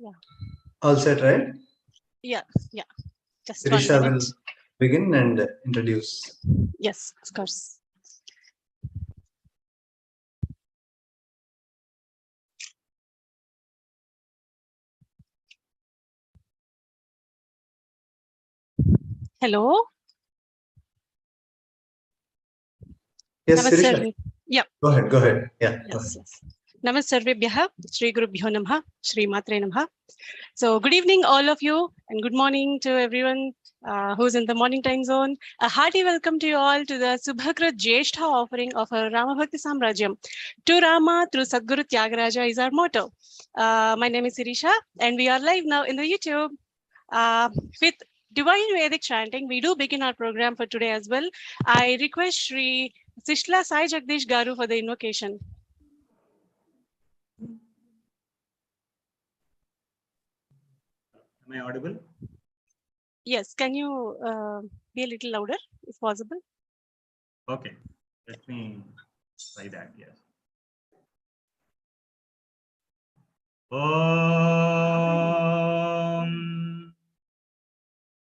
Yeah. All set, right? Yeah. Just Sirisha 1 will minute. begin and introduce. Yes, of course. Hello. Yes, Namaste. Sirisha. Yeah. Go ahead. Yeah. Yes. Namaste Sarvebhyah. Shri Gurubhyo Namah. Shri Matre Namah. So good evening, all of you, and good morning to everyone who's in the morning time zone. A hearty welcome to you all to the SubhakRt jyEshTha offering of our rAma bhakti sAmrAjyam. To rAma through Sadguru Tyagaraja is our motto. My name is Sirisha, and we are live now in the YouTube with Divine Vedic chanting. We do begin our program for today as well. I request Shri Sishla Sai Jagdish Garu for the invocation. Am I audible? Yes, can you be a little louder if possible? Okay, let me try that. Yes. Om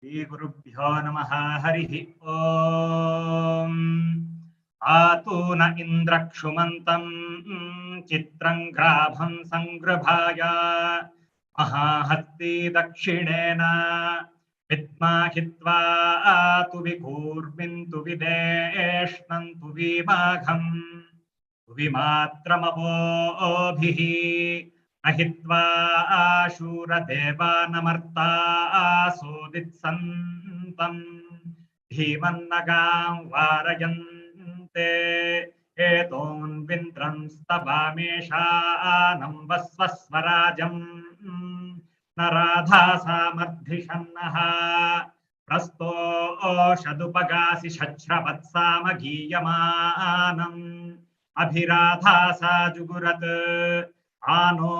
Shri Gurubhyo Namaha Harihi Om Atuna Indrakshumantam Chitram Grabham Sangrabhaya Mahahasti Dakshinena Vidma Hitva Tu Vikurvintu Videshnantu Vimagham Vimatramavobhihi Ahitva Ashura Deva Namarta Asuditsantam Dhimannagam Varayante Eton Vindram Stabamesha Nambasvasvarajam Naradha Samardhishannaha Prasto Shadupagasi Shachravatsa Magiyamanam Abhiradha sa jugurat ano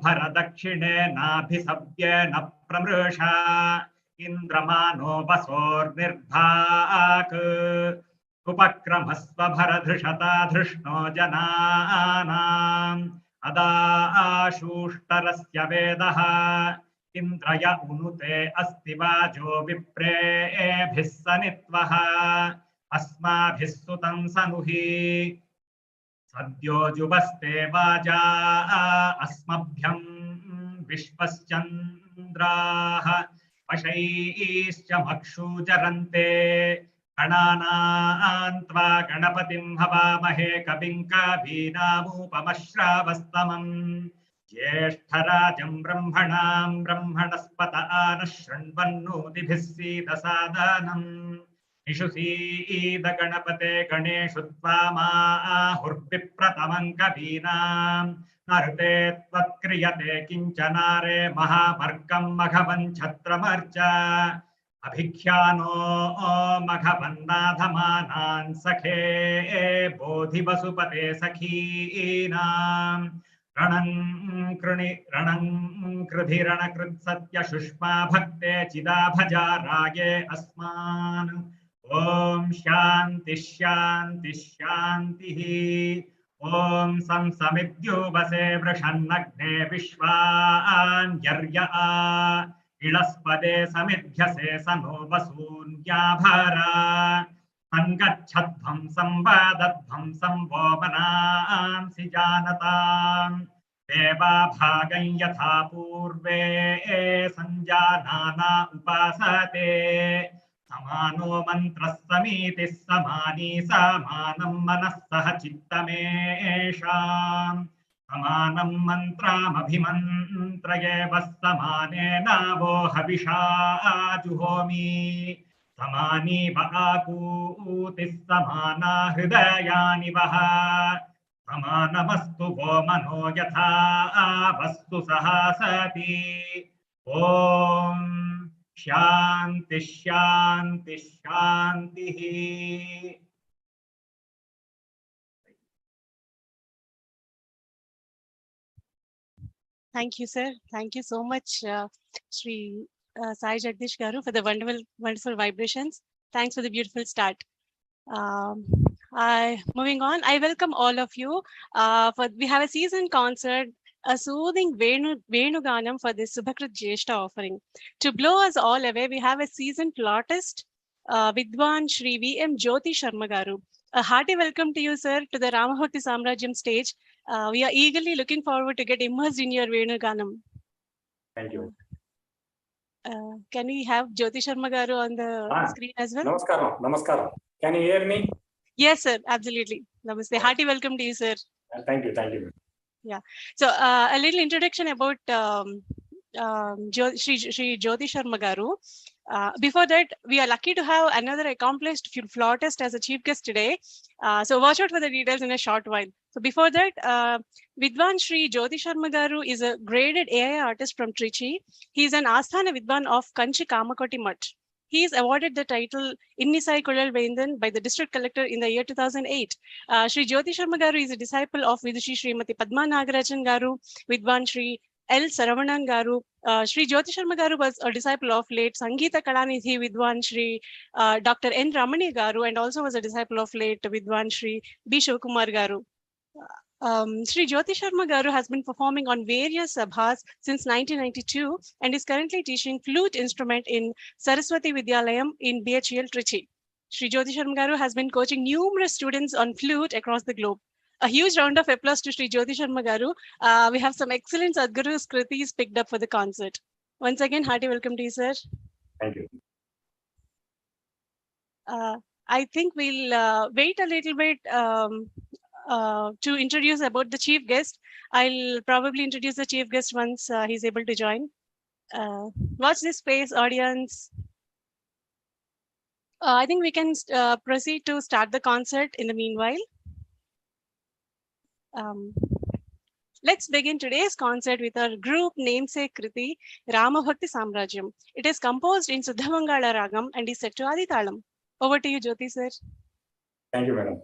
bharadakshine nabhisabye na pramrusha indramano basor nirdhak upakramasva bharadhrishata dhrishno jananam ada ashustarasya vedaha indraya unute asti vajo vipre bhissanitvaha asmabhis sutam sanuhi Sadyo jubaste vaja asmabhyam vishvaschandraha pashaischa makshujarante kananantva ganapatim havamahe kabinka vinamupamashravastamam jyEshTharajam brahmanam brahmanaspata anashranvannodibhissi dasadanam Ishusi the Ganapate Ganeshu Tvama Hurpipratamang Kavinam Narte Tvatkriyate Kinchanare Mahamarkam Maghavan Chhatramarcha Abhikhyano Maghavannadhamanan Sakhe Bodhi Vasupate Sakhinam Ranang Krudhi Ranakrit Satya Shushma Bhakte Chida Bhaja Rage Asman Om Shanti Shanti Shanti Om Samsamidyo Vase Vrashannagne Vishwan Yarya Ilaspade Samidhyase Sano Vasun Yabhara Angachadvam Sambadadvam Samvomanam Sijanatam Deva Bhagam Yatha Purve Sanjanana Upasate Samano Mantra Samiti Samani Samanam Manasaha Chittamesham Samanam Mantram Abhimantrayeva Samane Navo Havisha Juhomi Samani Bhaakutis Samana Hridayani Vaha Samanamastu Vomano Yatha Vastu Sahasati Om Shanti Shanti Shanti. Thank you, sir. Thank you so much, Sri Sai Jagdish Garu, for the wonderful vibrations. Thanks for the beautiful start. Moving on, I welcome all of you. We have a season concert a soothing Venuganam for this SubhakRt jyEshTha offering. To blow us all away, we have a seasoned flautist, Vidwan Shri V.M. Jothi Sharma Garu. A hearty welcome to you, sir, to the rAma sAmrAjyam stage. We are eagerly looking forward to get immersed in your Venuganam. Thank you. Can we have Jothi Sharma Garu on the screen as well? Namaskaram. Namaskaram. Can you hear me? Yes, sir. Absolutely. Namaste. Hearty welcome to you, sir. Thank you. Thank you. Yeah. So a little introduction about Shri Jothi Sharma Garu. Before that, we are lucky to have another accomplished flautist as a chief guest today. So watch out for the details in a short while. So before that, Vidwan Shri Jothi Sharma Garu is a graded AI artist from Trichy. He is an Asthana Vidwan of Kanchi Kamakoti Mutt. He is awarded the title Innisai Kulal Vendan by the district collector in the year 2008. Shri Jothi Sharma Garu is a disciple of Vidushi Srimati Padma Nagarajan Garu, Vidwan Shri L. Saravanan Garu. Shri Jothi Sharma Garu was a disciple of late Sangeeta Kalanidhi Vidwan Shri Dr. N. Ramani Garu, and also was a disciple of late Vidwan Shri B. Shivakumar Garu. Shri Jothi Sharma Garu has been performing on various sabhas since 1992 and is currently teaching flute instrument in Saraswati Vidyalayam in BHEL Trichy. Shri Jothi Sharma Garu has been coaching numerous students on flute across the globe. A huge round of applause to Shri Jothi Sharma Garu. We have some excellent Sadhguru Skritis picked up for the concert. Once again, hearty welcome to you, sir. Thank you. I think we'll wait a little bit to introduce about the chief guest. I'll probably introduce the chief guest once he's able to join. Watch this space, audience. I think we can proceed to start the concert in the meanwhile. Let's begin today's concert with our group namesake Kriti, rAma sAmrAjyam. It is composed in Suddhamangala Ragam and is set to Adi Talam. Over to you, Jothi, sir. Thank you, madam.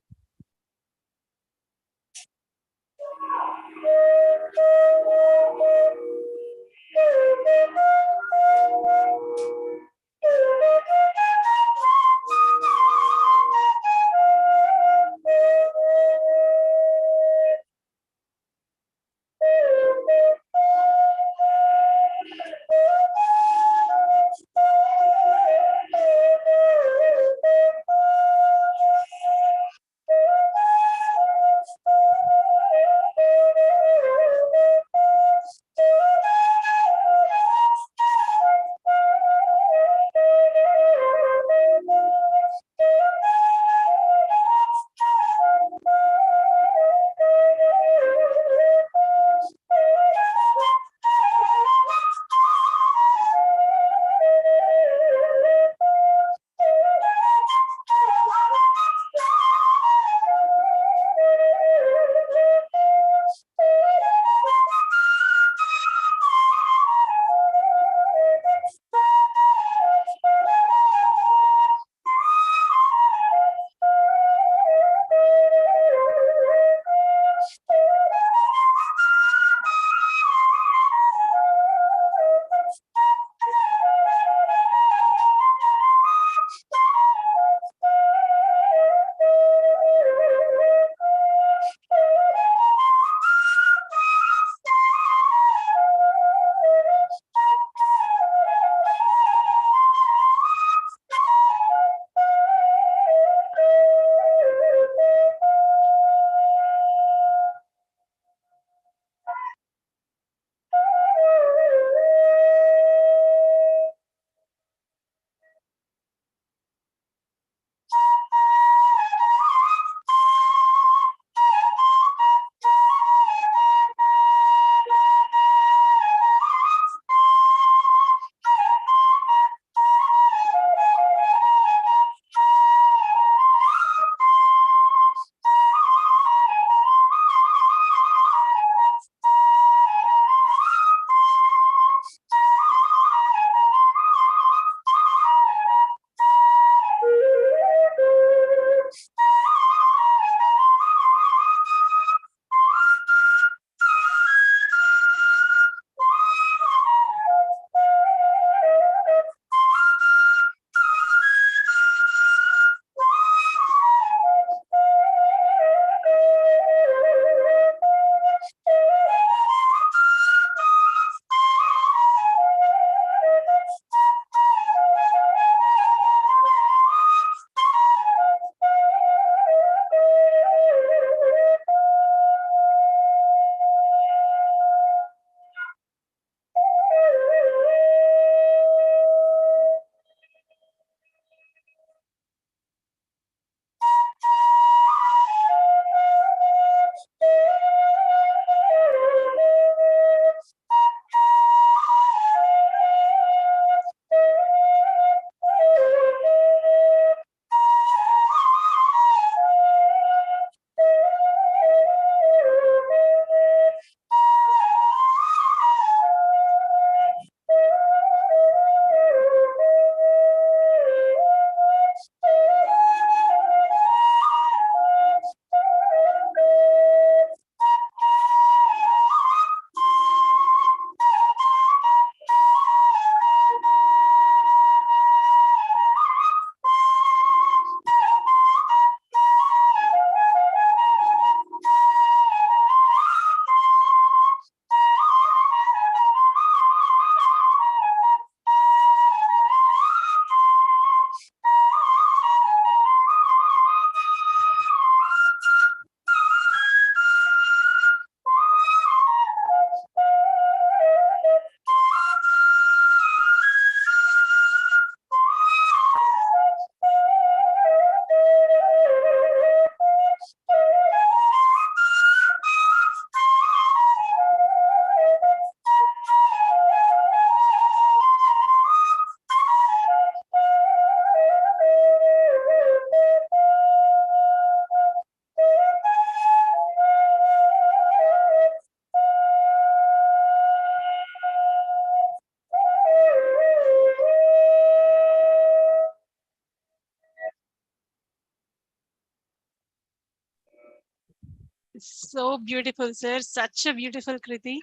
So beautiful, sir. Such a beautiful Kriti.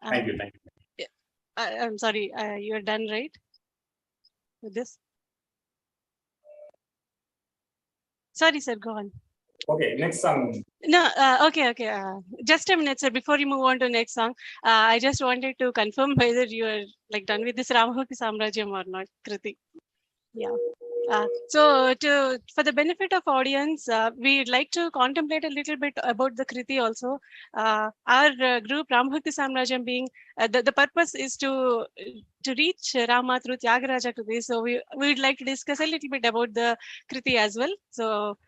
Thank you. Thank you. I'm sorry, you're done, right? With this? Sorry, sir, go on. Okay, next song. No, okay. Just a minute, sir. Before you move on to next song, I just wanted to confirm whether you are like done with this rAma sAmrAjyam or not, Kriti. Yeah. So for the benefit of audience, we'd like to contemplate a little bit about the Kriti also. Our group rAma sAmrAjyam being the purpose is to reach Rama through Tyagaraja Kriti. So we'd like to discuss a little bit about the Kriti as well. So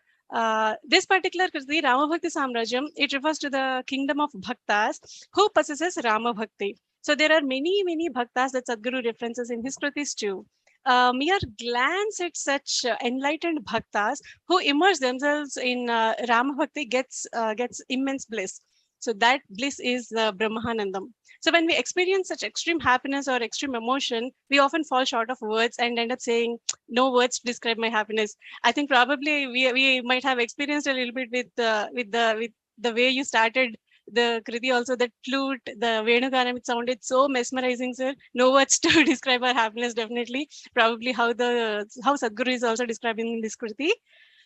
this particular Kriti, Rama Bhakti Samrajyam, it refers to the kingdom of Bhaktas who possesses Rama Bhakti. So there are many Bhaktas that Sadhguru references in his Kritis too. Mere glance at such enlightened bhaktas who immerse themselves in Rama Bhakti gets immense bliss. So that bliss is Brahmanandam. So when we experience such extreme happiness or extreme emotion, we often fall short of words and end up saying, "No words to describe my happiness." I think probably we might have experienced a little bit with the way you started the Kriti also, that flute, the Venugaram, it sounded so mesmerizing, sir. No words to describe our happiness, definitely. Probably how Sadhguru is also describing in this Kriti.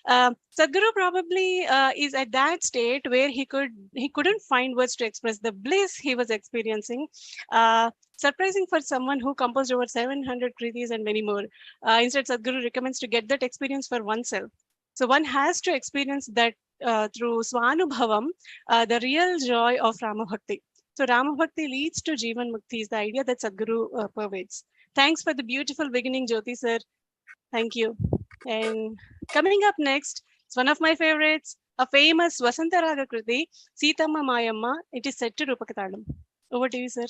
Sadhguru probably is at that state where he couldn't find words to express the bliss he was experiencing. Surprising for someone who composed over 700 kritis and many more. Instead, Sadhguru recommends to get that experience for oneself. So one has to experience that through Swanubhavam, the real joy of Rama Bhakti. So Rama Bhakti leads to Jivan Mukti is the idea that Sadhguru pervades. Thanks for the beautiful beginning, Jothi sir. Thank you. And coming up next, it's one of my favorites, a famous Vasantaraga Kriti, Sitama Mayamma. It is set to Rupakatalam. Over to you, sir.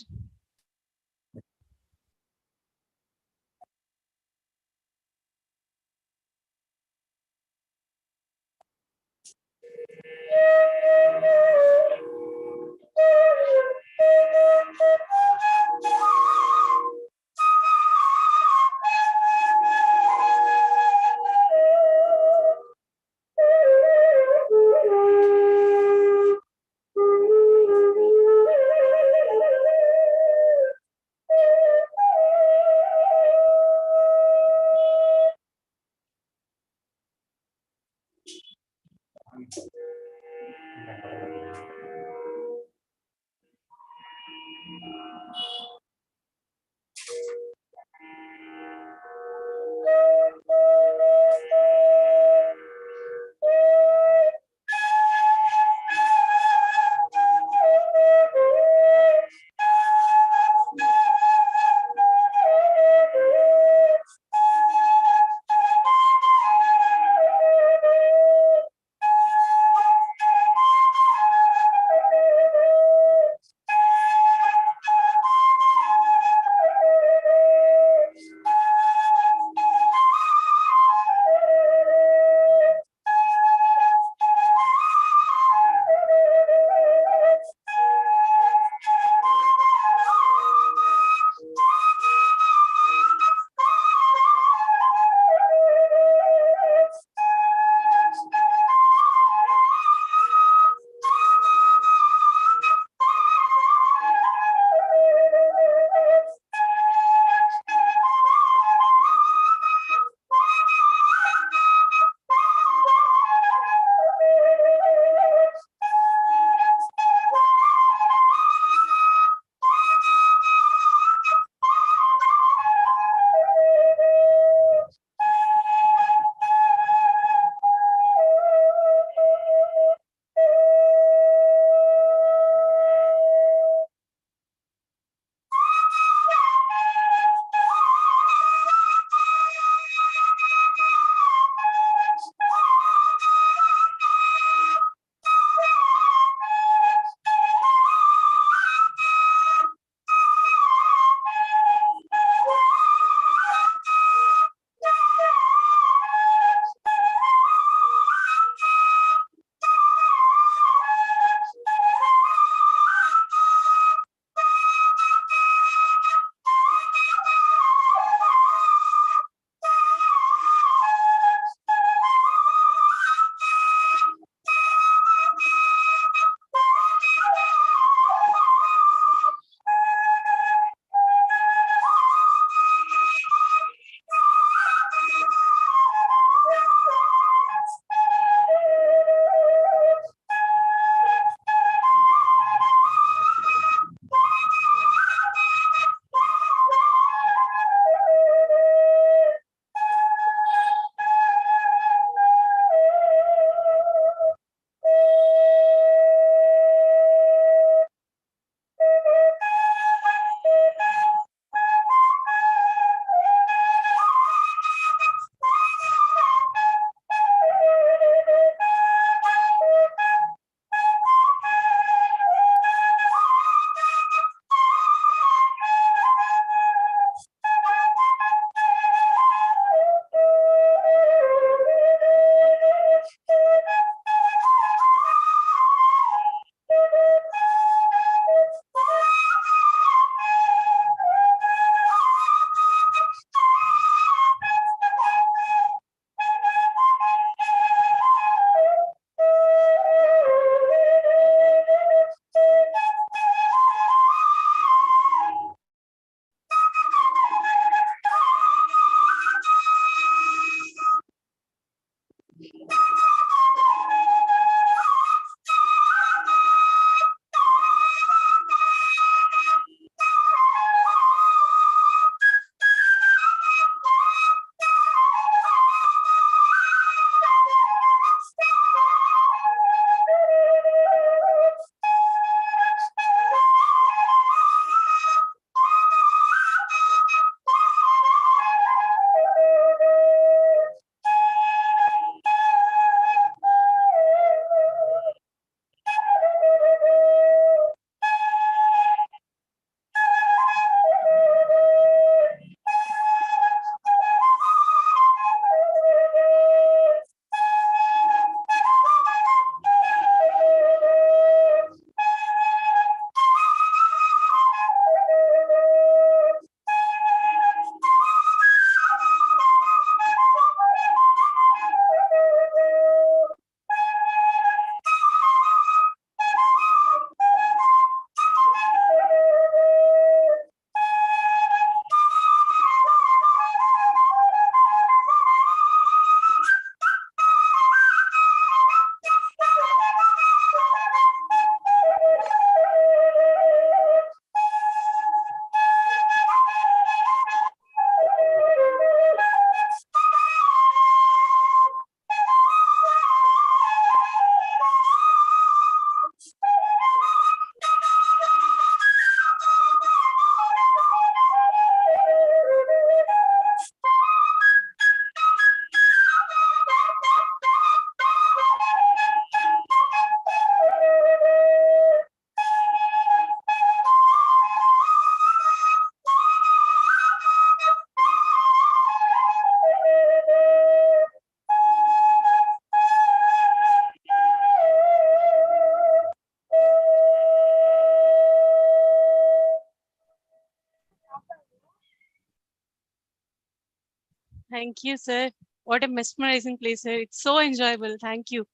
Thank you, sir. What a mesmerizing place, sir. It's so enjoyable. Thank you.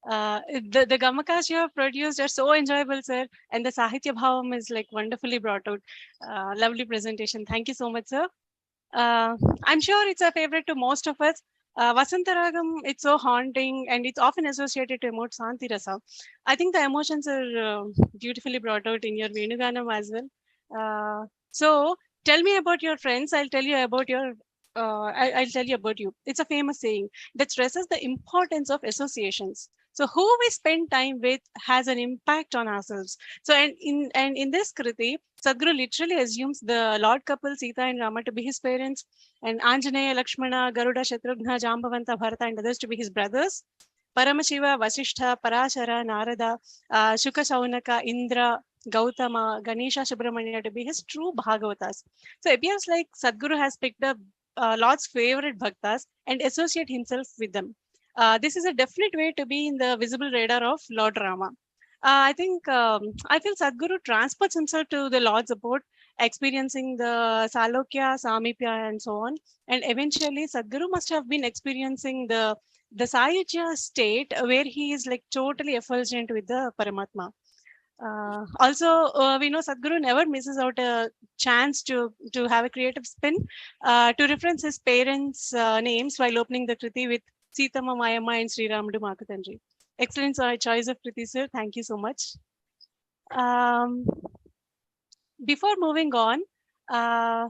The Gamakas you have produced are so enjoyable, sir. And the Sahitya Bhavam is like wonderfully brought out. Lovely presentation. Thank you so much, sir. I'm sure it's a favorite to most of us. Vasantaragam, it's so haunting and it's often associated to emote Santi Rasa. I think the emotions are beautifully brought out in your Venuganam as well. So tell me about your friends. I'll tell you about your. I'll tell you about you. It's a famous saying that stresses the importance of associations. So who we spend time with has an impact on ourselves. So and in this Kriti, Sadhguru literally assumes the Lord couple Sita and Rama to be his parents, and Anjaneya, Lakshmana, Garuda, Shatrughna, Jambavanta, Bharata, and others to be his brothers. Paramashiva, Vasishtha, Parashara, Narada, Shuka Saunaka, Indra, Gautama, Ganesha, Subramanya to be his true Bhagavatas. So it appears like Sadhguru has picked up Lord's favorite bhaktas and associate himself with them. This is a definite way to be in the visible radar of Lord Rama. I feel Sadhguru transports himself to the Lord's abode, experiencing the Salokya, Samipya, and so on. And eventually, Sadhguru must have been experiencing the Sayujya state where he is like totally effulgent with the Paramatma. Also, we know Sadhguru never misses out a chance to have a creative spin, to reference his parents' names while opening the Kriti with Sitama, Mayama, and Sri Ramudu Makatanji. Excellent choice of Kriti, sir. Thank you so much. Before moving on, I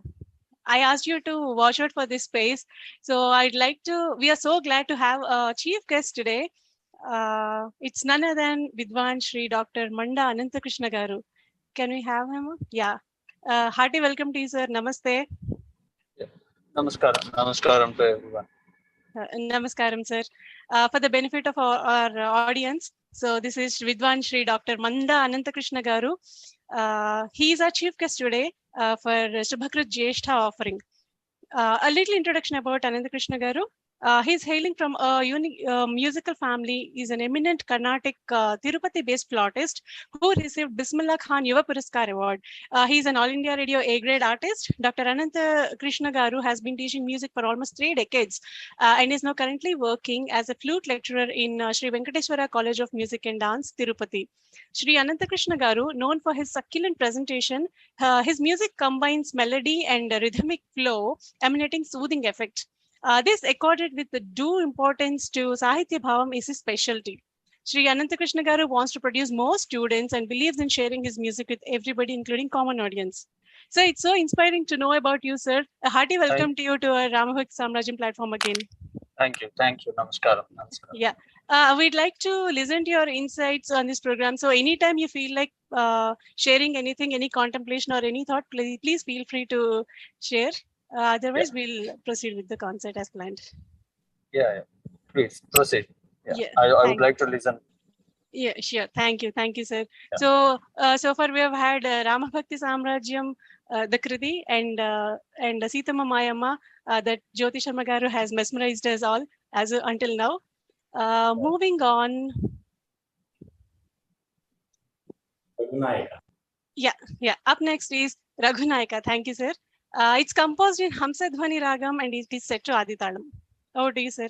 asked you to watch out for this space. So we are so glad to have a chief guest today. It's none other than Vidwan Shri Dr. Manda Anantakrishna Garu. Can we have him? Yeah. Hearty welcome to you, sir. Namaste. Yeah. Namaskaram to everyone. Namaskaram, sir. For the benefit of our audience, so this is Vidwan Shri Dr. Manda Anantakrishna Garu. He is our chief guest today for SubhakRt jyEshTha offering. A little introduction about Anantakrishna Garu. He's hailing from a unique musical family. He's an eminent Carnatic Tirupati-based flautist who received Bismillah Khan Yuva Puraskar Award. He's an All India Radio A-grade artist. Dr. Ananta Krishna Garu has been teaching music for almost 3 decades and is now currently working as a flute lecturer in Sri Venkateswara College of Music and Dance, Tirupati. Sri Ananta Krishna Garu, known for his succulent presentation, his music combines melody and rhythmic flow, emanating soothing effect. This accorded with the due importance to Sahitya Bhavam is his specialty. Sri Anantakrishna Garu wants to produce more students and believes in sharing his music with everybody, including common audience. So it's so inspiring to know about you, sir. A hearty welcome to you to our rAma sAmrAjyam platform again. Thank you. Namaskaram. Yeah. We'd like to listen to your insights on this program. So anytime you feel like sharing anything, any contemplation or any thought, please feel free to share. Otherwise, we'll proceed with the concert as planned. Yeah. Please proceed. Yeah, I would like to listen. Yeah, sure. Thank you, sir. Yeah. So far we have had Rama Bhakti Samrajyam, the Kriti, and Sitama Mayama that Jothi Sharma Garu has mesmerized us all until now. Moving on. Raghunayaka. Yeah. Up next is Raghunayaka. Thank you, sir. It's composed in Hamsadhvani Ragam and it is set to Aditalam. Over to you, sir.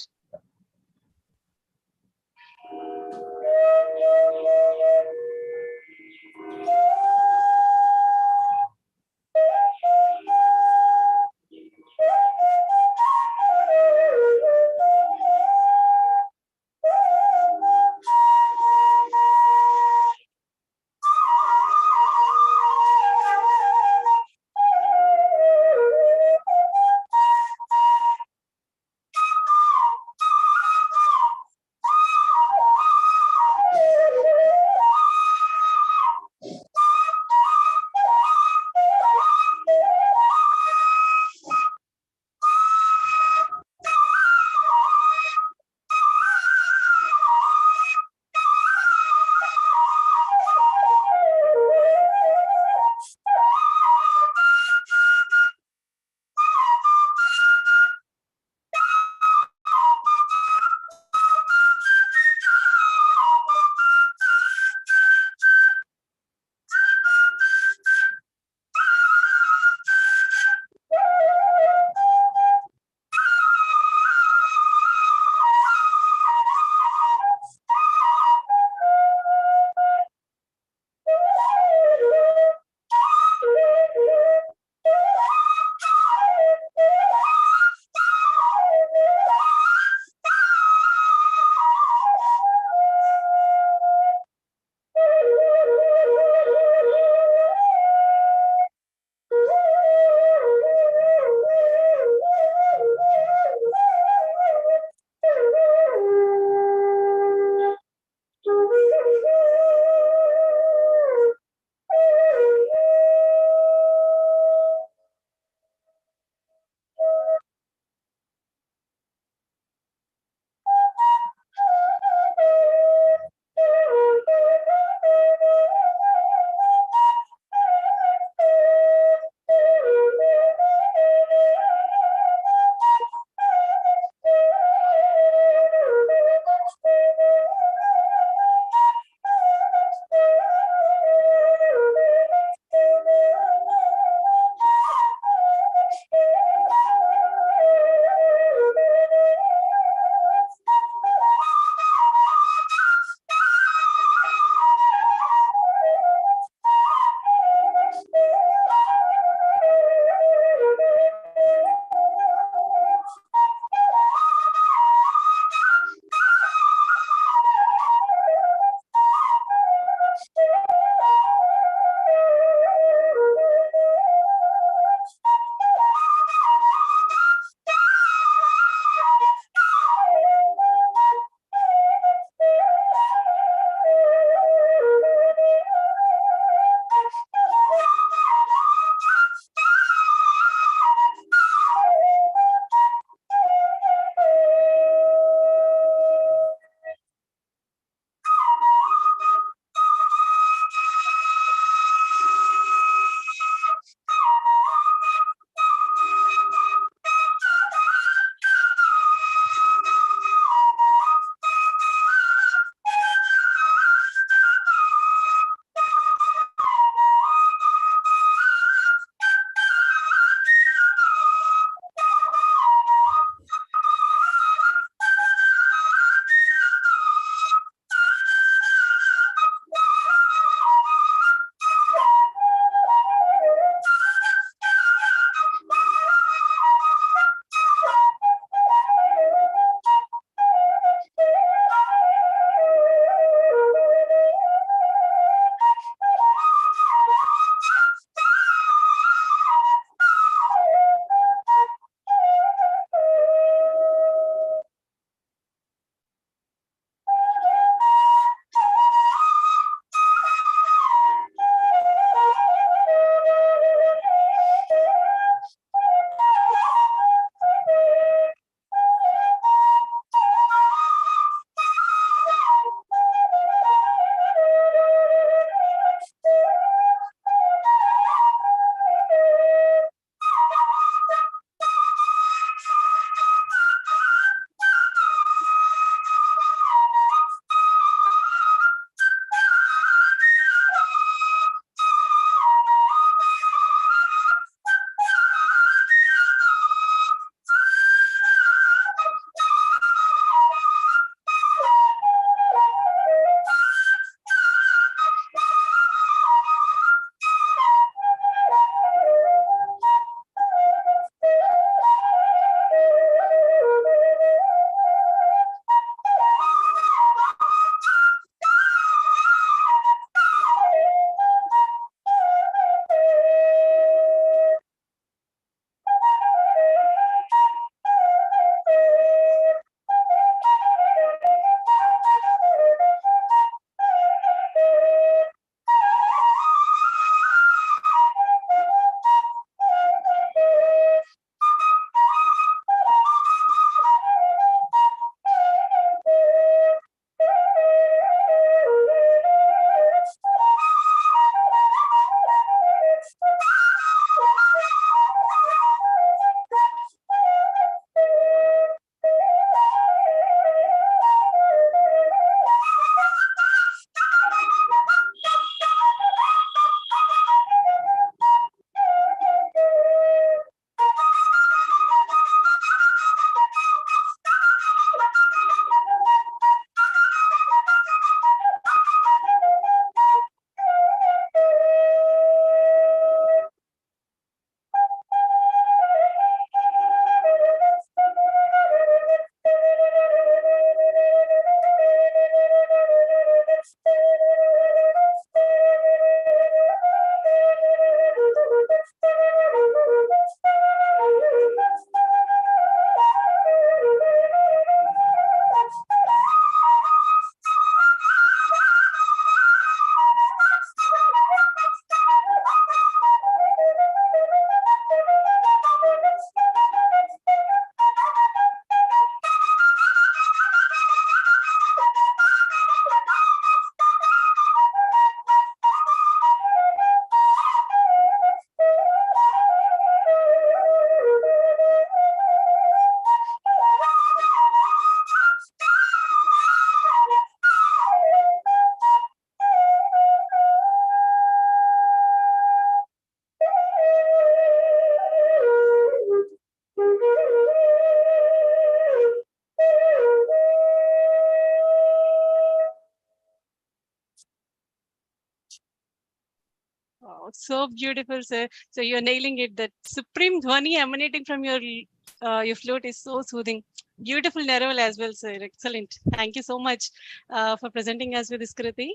Wow, so beautiful, sir. So you're nailing it. That supreme dhwani emanating from your flute is so soothing. Beautiful narrow as well, sir. Excellent. Thank you so much for presenting us with this kriti.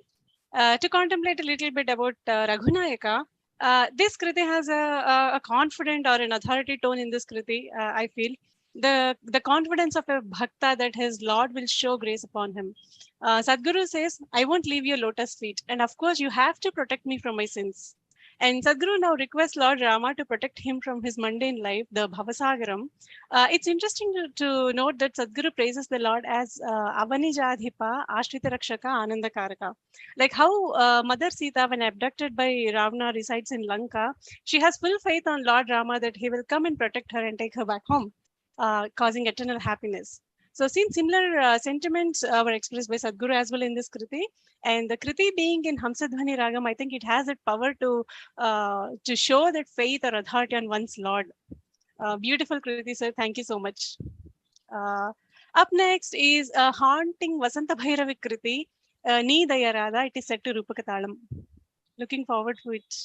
To contemplate a little bit about Raghunayaka, this kriti has a confident or an authority tone in this kriti. I feel the confidence of a bhakta that his Lord will show grace upon him. Sadhguru says, "I won't leave your lotus feet, and of course you have to protect me from my sins." And Sadhguru now requests Lord Rama to protect him from his mundane life, the Bhavasagaram. It's interesting to note that Sadhguru praises the Lord as Avanijadhipa, Ashrita Rakshaka, Anandakaraka. Like how Mother Sita, when abducted by Ravana, resides in Lanka, she has full faith on Lord Rama that he will come and protect her and take her back home, causing eternal happiness. So, since similar sentiments were expressed by Sadhguru as well in this Kriti, and the Kriti being in Hamsadhvani Ragam, I think it has that power to show that faith or authority on one's Lord. Beautiful Kriti, sir. Thank you so much. Uh, Up next is a haunting Vasanta Bhairavi Kriti, Ni Dayarada. It is set to Rupakatalam. Looking forward to it.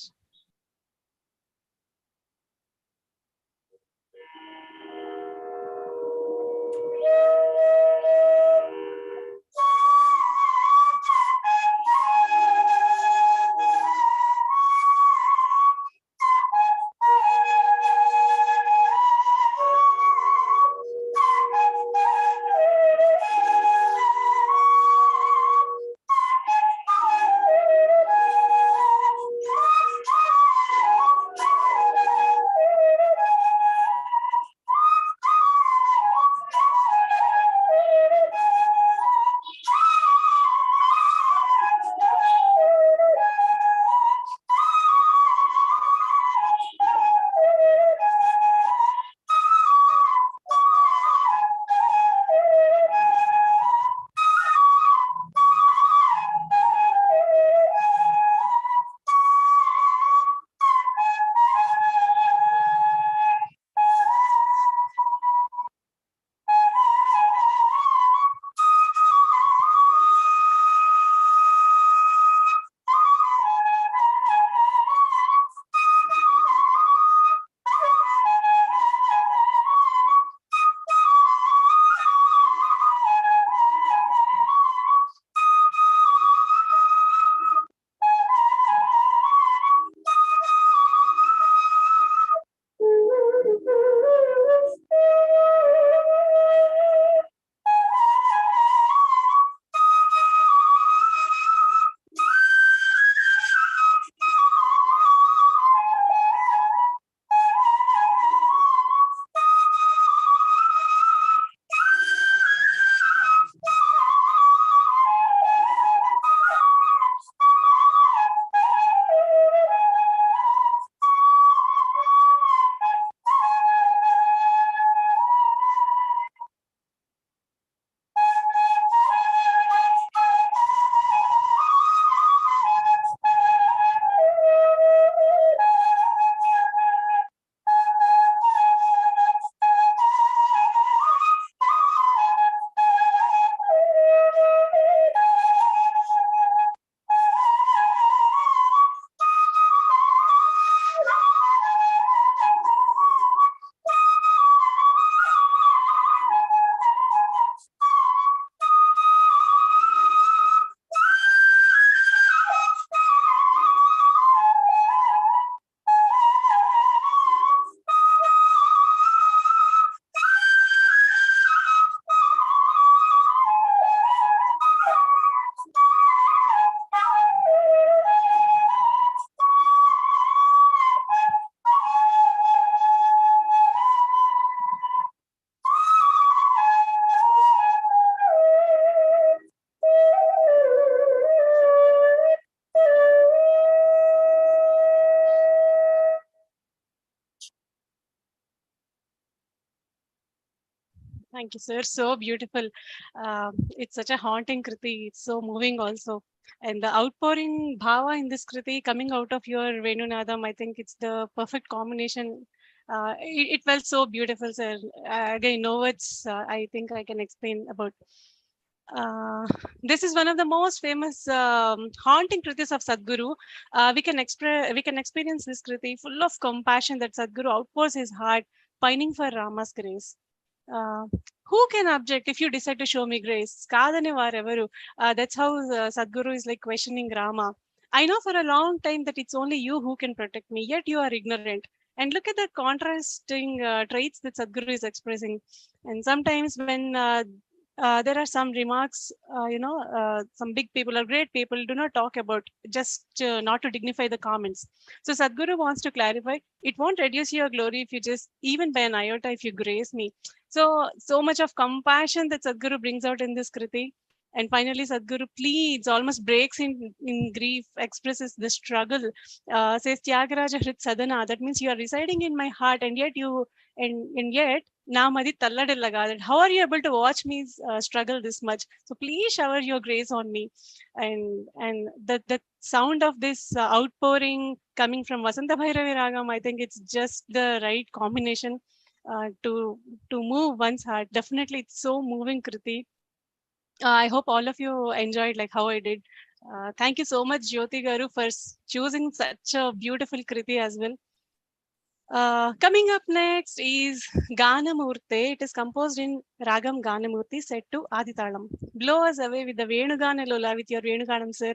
Thank you, sir. So beautiful. It's such a haunting kriti. It's so moving also. And the outpouring bhava in this kriti coming out of your Venunadam, I think it's the perfect combination. It felt so beautiful, sir. Again, no words I think I can explain about. This is one of the most famous haunting kritis of Sadguru. We can experience this kriti full of compassion that Sadguru outpours his heart, pining for Rama's grace. Uh, who can object if you decide to show me grace? Kadane varevaru. That's how Sadguru is like questioning Rama. I know for a long time that it's only you who can protect me, yet you are ignorant. And look at the contrasting traits that Sadguru is expressing. And sometimes when there are some remarks, some big people or great people do not talk about, just not to dignify the comments. So Sadguru wants to clarify, it won't reduce your glory if you just, even by an iota, if you grace me. So much of compassion that Sadguru brings out in this kriti. And finally, Sadguru pleads, almost breaks in grief, expresses the struggle, says Tyagaraja Hrit Sadhana. That means you are residing in my heart, and yet now Madi Talladillagad. How are you able to watch me struggle this much? So please shower your grace on me. And the sound of this outpouring coming from Vasanta Bhairavi Ragam, I think it's just the right combination to move one's heart. Definitely, it's so moving, Kriti. I hope all of you enjoyed like how I did. Thank you so much, Jothi Garu, for choosing such a beautiful Kriti as well. Coming up next is Ganamurti. It is composed in Ragam Ganamurti set to Aditalam. Blow us away with the Venugana Lola with your Venuganam, sir.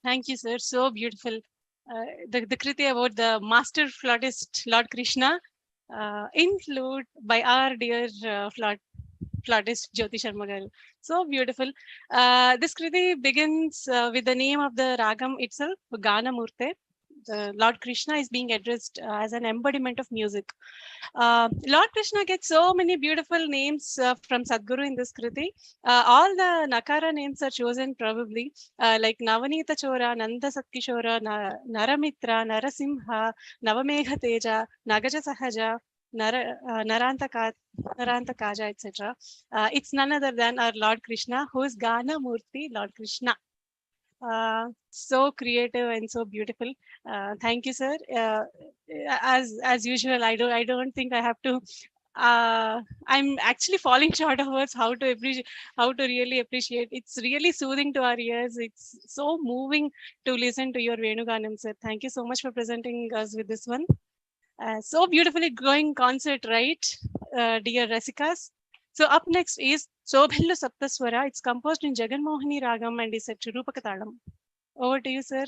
Thank you, sir. So beautiful. The Kriti about the master flautist, Lord Krishna, in flute by our dear flautist Jothi Sharma garu. So beautiful. This Kriti begins with the name of the ragam itself, Gana Murte. The Lord Krishna is being addressed as an embodiment of music. Lord Krishna gets so many beautiful names from Sadhguru in this Kriti. All the Nakara names are chosen probably, like Navanita Chora, Nanda Satkishora, Naramitra, Narasimha, Navamegha Teja, Nagaja Sahaja, Naranta Kaja, etc. It's none other than our Lord Krishna, who is Gana Murti, Lord Krishna. So creative and so beautiful. Thank you, sir. As usual, I don't think I have to. I'm actually falling short of words how to really appreciate. It's really soothing to our ears. It's so moving to listen to your Venuganam, sir. Thank you so much for presenting us with this one. So beautifully going concert, right, dear Rasikas? So up next is Sobhillu Saptaswara. It's composed in Jaganmohini Ragam and is set to Rupakatalam. Over to you, sir.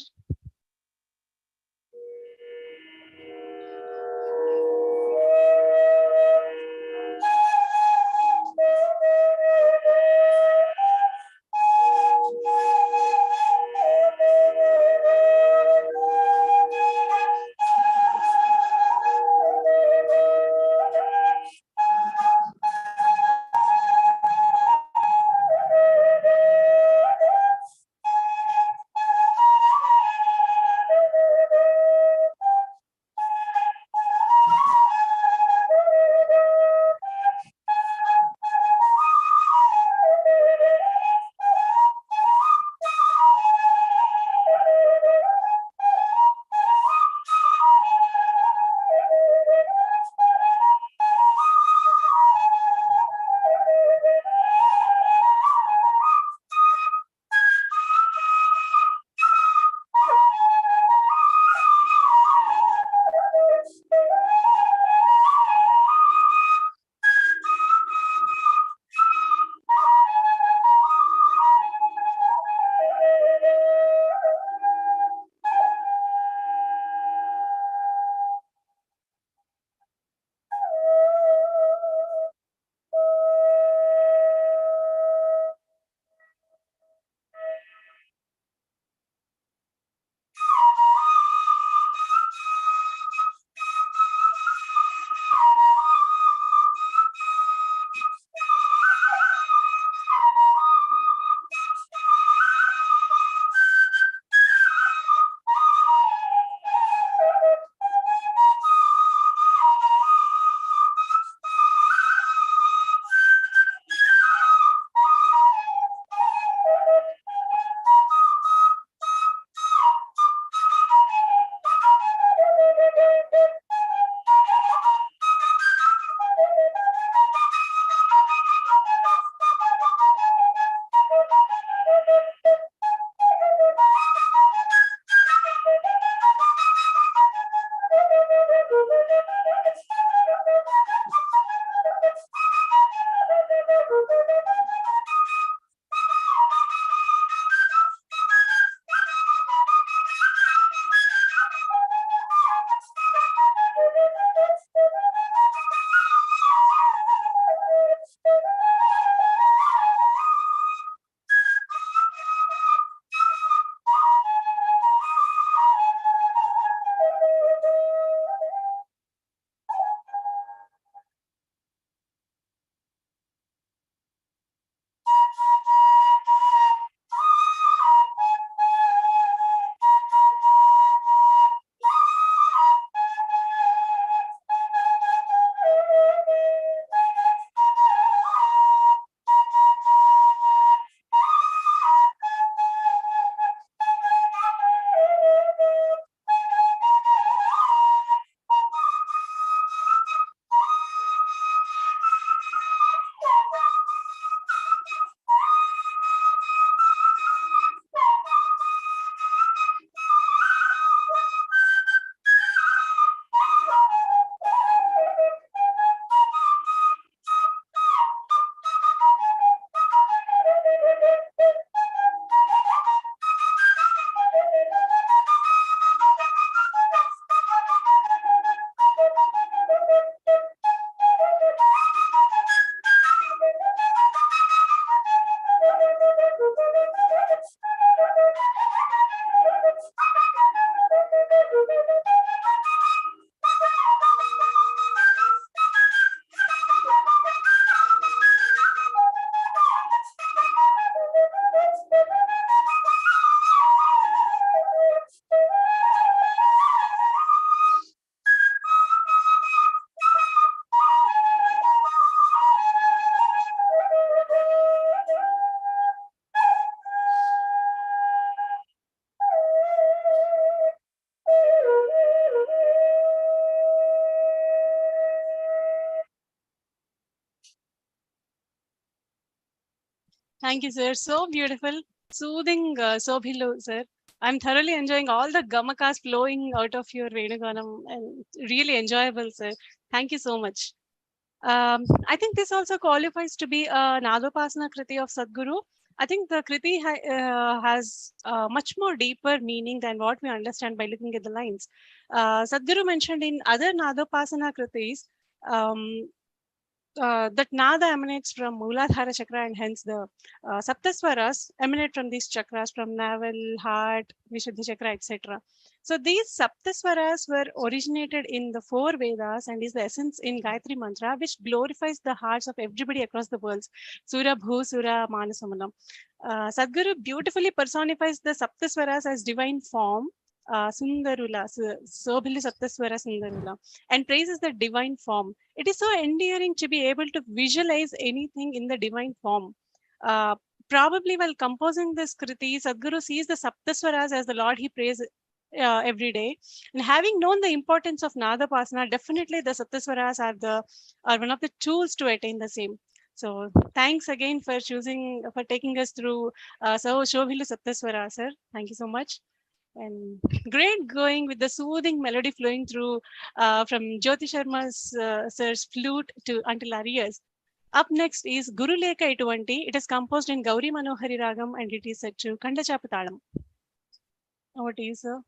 Thank you, sir. So beautiful, soothing, Sobhilu, sir. I'm thoroughly enjoying all the gamakas flowing out of your Venuganam and really enjoyable, sir. Thank you so much. I think this also qualifies to be a Nadopasana Kriti of Sadguru. I think the Kriti has much more deeper meaning than what we understand by looking at the lines. Sadguru mentioned in other Nadopasana Kritis that Nada emanates from Mooladhara Chakra, and hence the Saptaswaras emanate from these chakras, from navel, heart, Vishuddha Chakra, etc. So these Saptaswaras were originated in the 4 Vedas and is the essence in Gayatri Mantra, which glorifies the hearts of everybody across the world. Sura, Bhu, Sura, Manasamanam. Sadguru beautifully personifies the Saptaswaras as divine form, Sundarula, Sobhili Saptaswara Sundarula, and praises the divine form. It is so endearing to be able to visualize anything in the divine form. Probably while composing this Kriti, Sadguru sees the Saptaswaras as the Lord he prays every day. And having known the importance of Nadapasana, definitely the Saptaswaras are one of the tools to attain the same. So thanks again for taking us through Shobhilu Saptaswara, sir. Thank you so much. And great going with the soothing melody flowing through from Jothi Sharma's sir's flute to until our ears. Up next is Guru Leka Ituvanti. It is composed in Gauri Manohari Ragam and it is set to Kandachapatalam. Over to you, sir.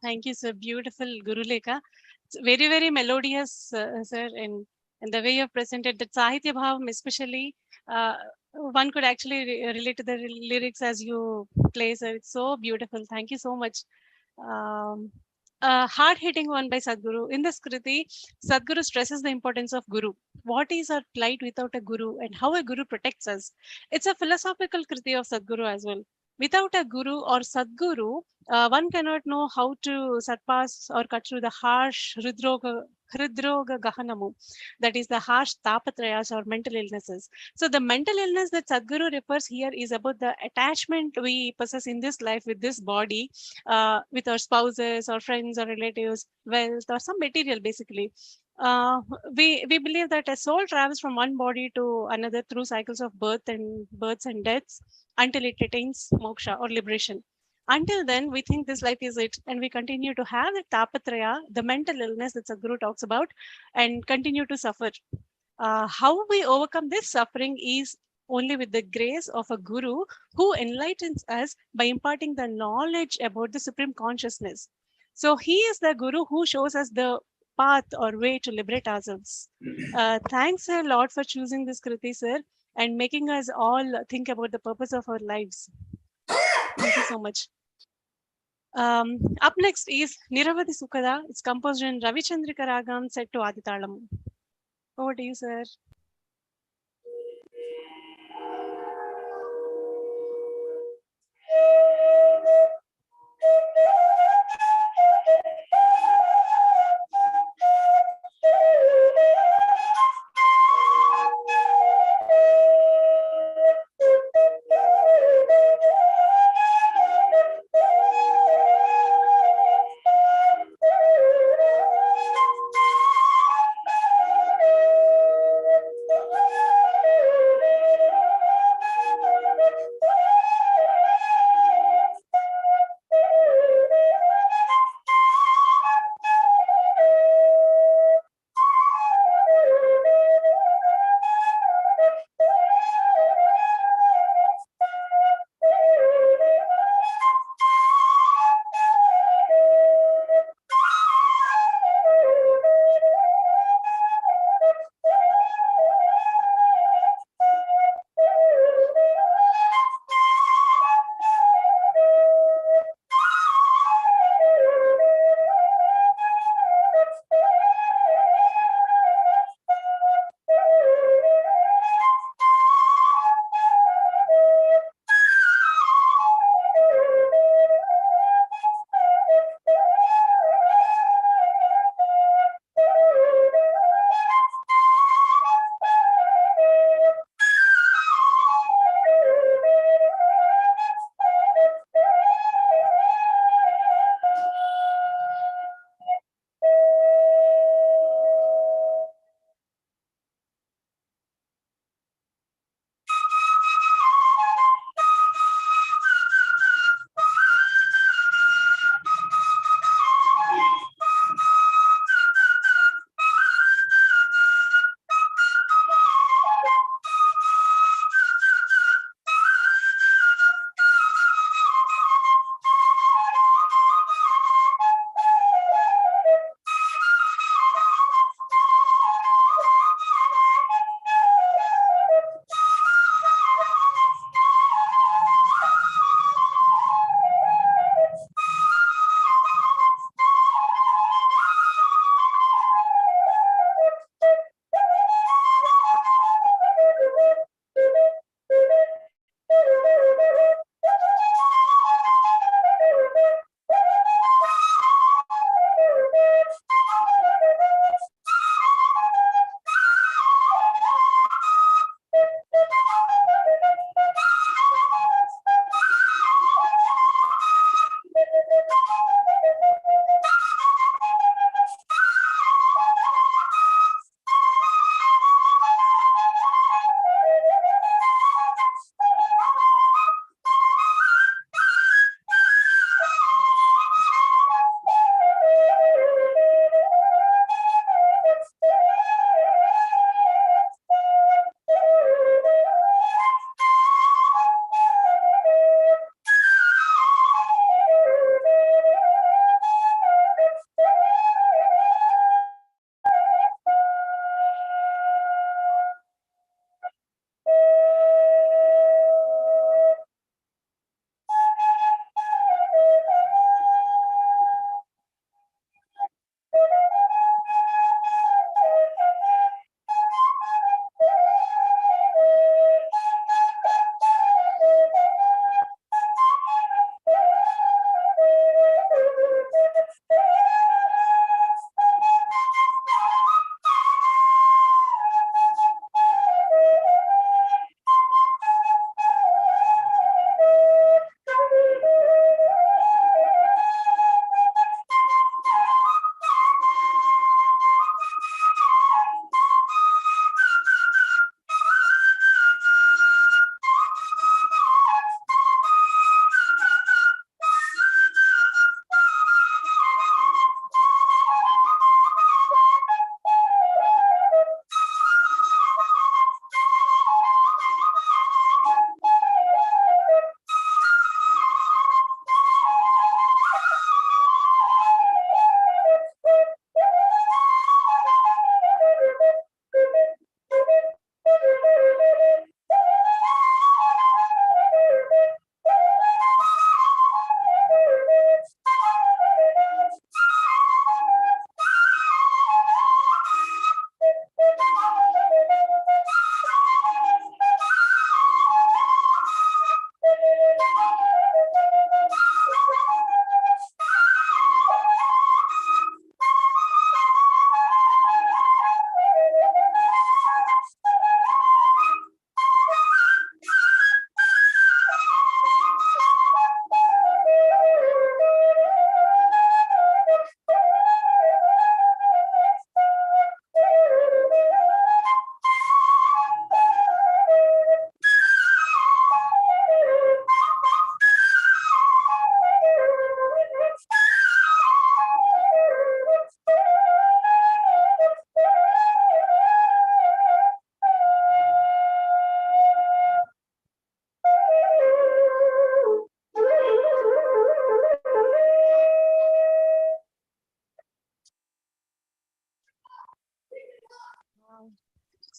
Thank you, sir. Beautiful Guru Lekha. It's very, very melodious, sir, and the way you have presented that Sahitya Bhavam, especially, one could actually relate to the lyrics as you play, sir. It's so beautiful. Thank you so much. Um, a hard-hitting one by Sadhguru. In this Kriti, Sadhguru stresses the importance of Guru. What is our plight without a Guru and how a Guru protects us? It's a philosophical Kriti of Sadhguru as well. Without a Guru or Sadhguru, one cannot know how to surpass or cut through the harsh hridroga gahanamu, that is the harsh tapatrayas or mental illnesses. So the mental illness that Sadhguru refers here is about the attachment we possess in this life with this body, with our spouses or friends or relatives, wealth or some material basically. We believe that a soul travels from one body to another through cycles of births and deaths until it attains moksha or liberation. Until then, we think this life is it, and we continue to have the tapatraya, the mental illness that Sadhguru talks about, and continue to suffer. How we overcome this suffering is only with the grace of a guru who enlightens us by imparting the knowledge about the supreme consciousness. So he is the guru who shows us the path or way to liberate ourselves. Thanks a lot for choosing this Kriti, sir, and making us all think about the purpose of our lives. Thank you so much. Up next is Niravadi Sukada. It's composed in Ravichandrika Ragam set to Aditalam. Over to you, sir.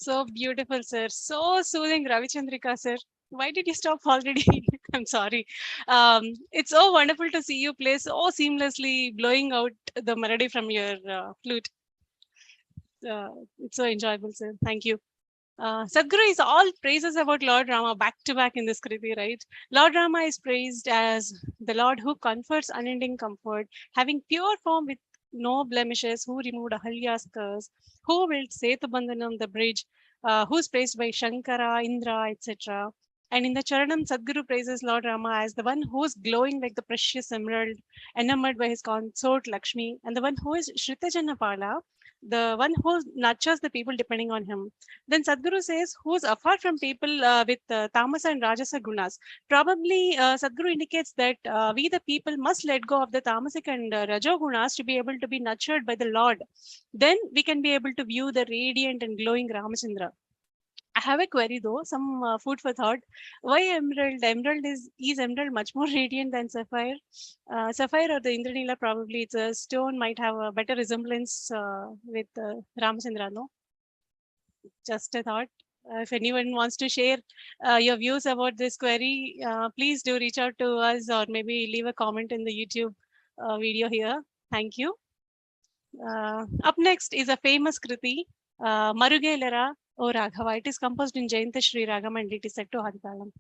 So beautiful, sir. So soothing, Ravichandrika, sir. Why did you stop already? I'm sorry. It's so wonderful to see you play so seamlessly, blowing out the melody from your flute. It's so enjoyable, sir. Thank you. Sadhguru is all praises about Lord Rama back to back in this Kriti, right? Lord Rama is praised as the Lord who confers unending comfort, having pure form with no blemishes, who removed Ahalya's curse, who built Setubandhanam, the bridge, who's praised by Shankara, Indra, etc. And in the Charanam, Sadhguru praises Lord Rama as the one who's glowing like the precious emerald, enamored by his consort Lakshmi, and the one who is Shritajana the one who nurtures the people depending on him. Then Sadhguru says, who's apart from people with Tamasa and Rajasa gunas. Probably Sadhguru indicates that we the people must let go of the Tamasic and Rajo gunas to be able to be nurtured by the Lord. Then we can be able to view the radiant and glowing Ramachandra. I have a query though, some food for thought. Why emerald? Emerald is emerald much more radiant than sapphire? Sapphire or the Indranila, probably it's a stone, might have a better resemblance with Ramachandra, no? Just a thought. If anyone wants to share your views about this query, please do reach out to us or maybe leave a comment in the YouTube video here. Thank you. Up next is a famous Kriti, Marugelera O Raghava. It is composed in Jayanta Shri Ragam and it is set to Haditalam.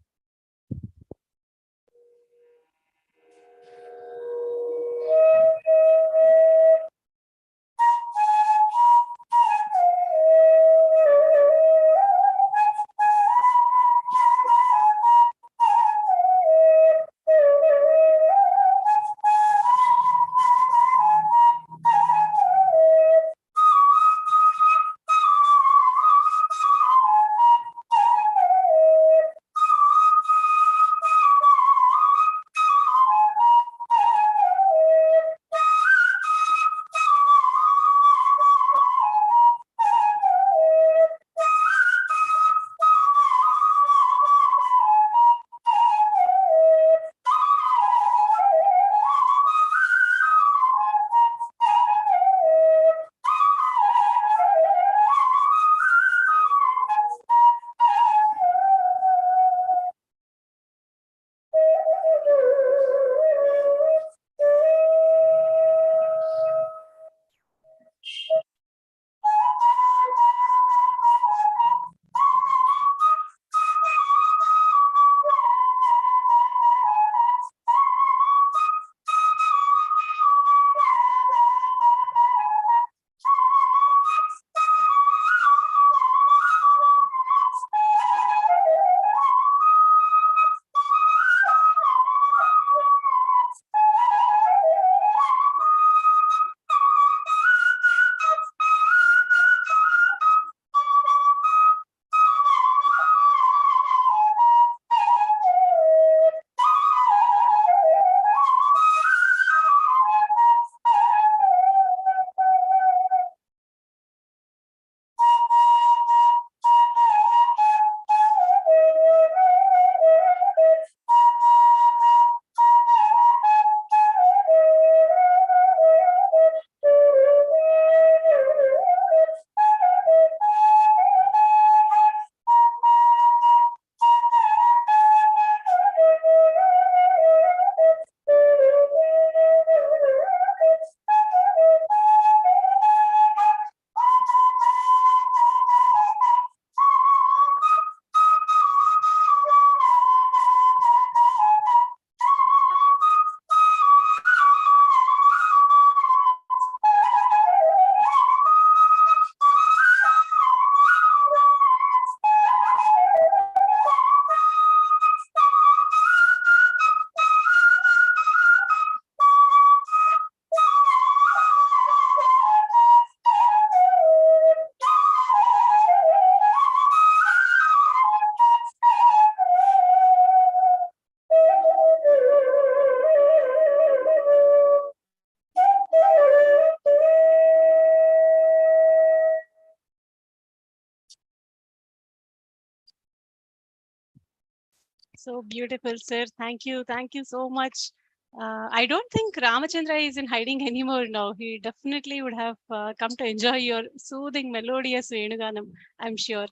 So beautiful, sir. Thank you. Thank you so much. I don't think Ramachandra is in hiding anymore now. He definitely would have come to enjoy your soothing, melodious Venuganam, I'm sure.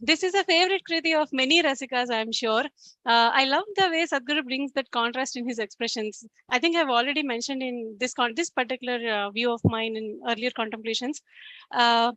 This is a favorite kriti of many rasikas, I'm sure. I love the way Sadhguru brings that contrast in his expressions. I think I've already mentioned in this particular view of mine in earlier contemplations that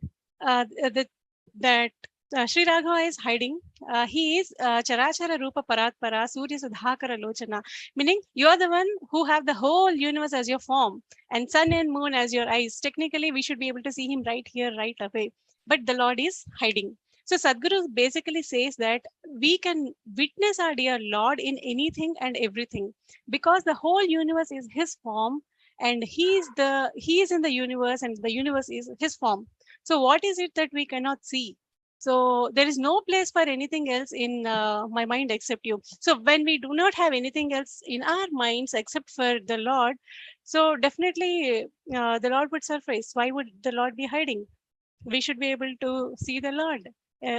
Sri Raghava is hiding. He is Charachara Rupa Paratpara Surya Sudhakara Lochana, meaning you are the one who have the whole universe as your form and sun and moon as your eyes. Technically, we should be able to see him right here, right away. But the Lord is hiding. So Sadhguru basically says that we can witness our dear Lord in anything and everything because the whole universe is his form and he is in the universe and the universe is his form. So what is it that we cannot see? So there is no place for anything else in my mind except you. So when we do not have anything else in our minds except for the Lord, so definitely the Lord would surface. Why would the Lord be hiding? We should be able to see the Lord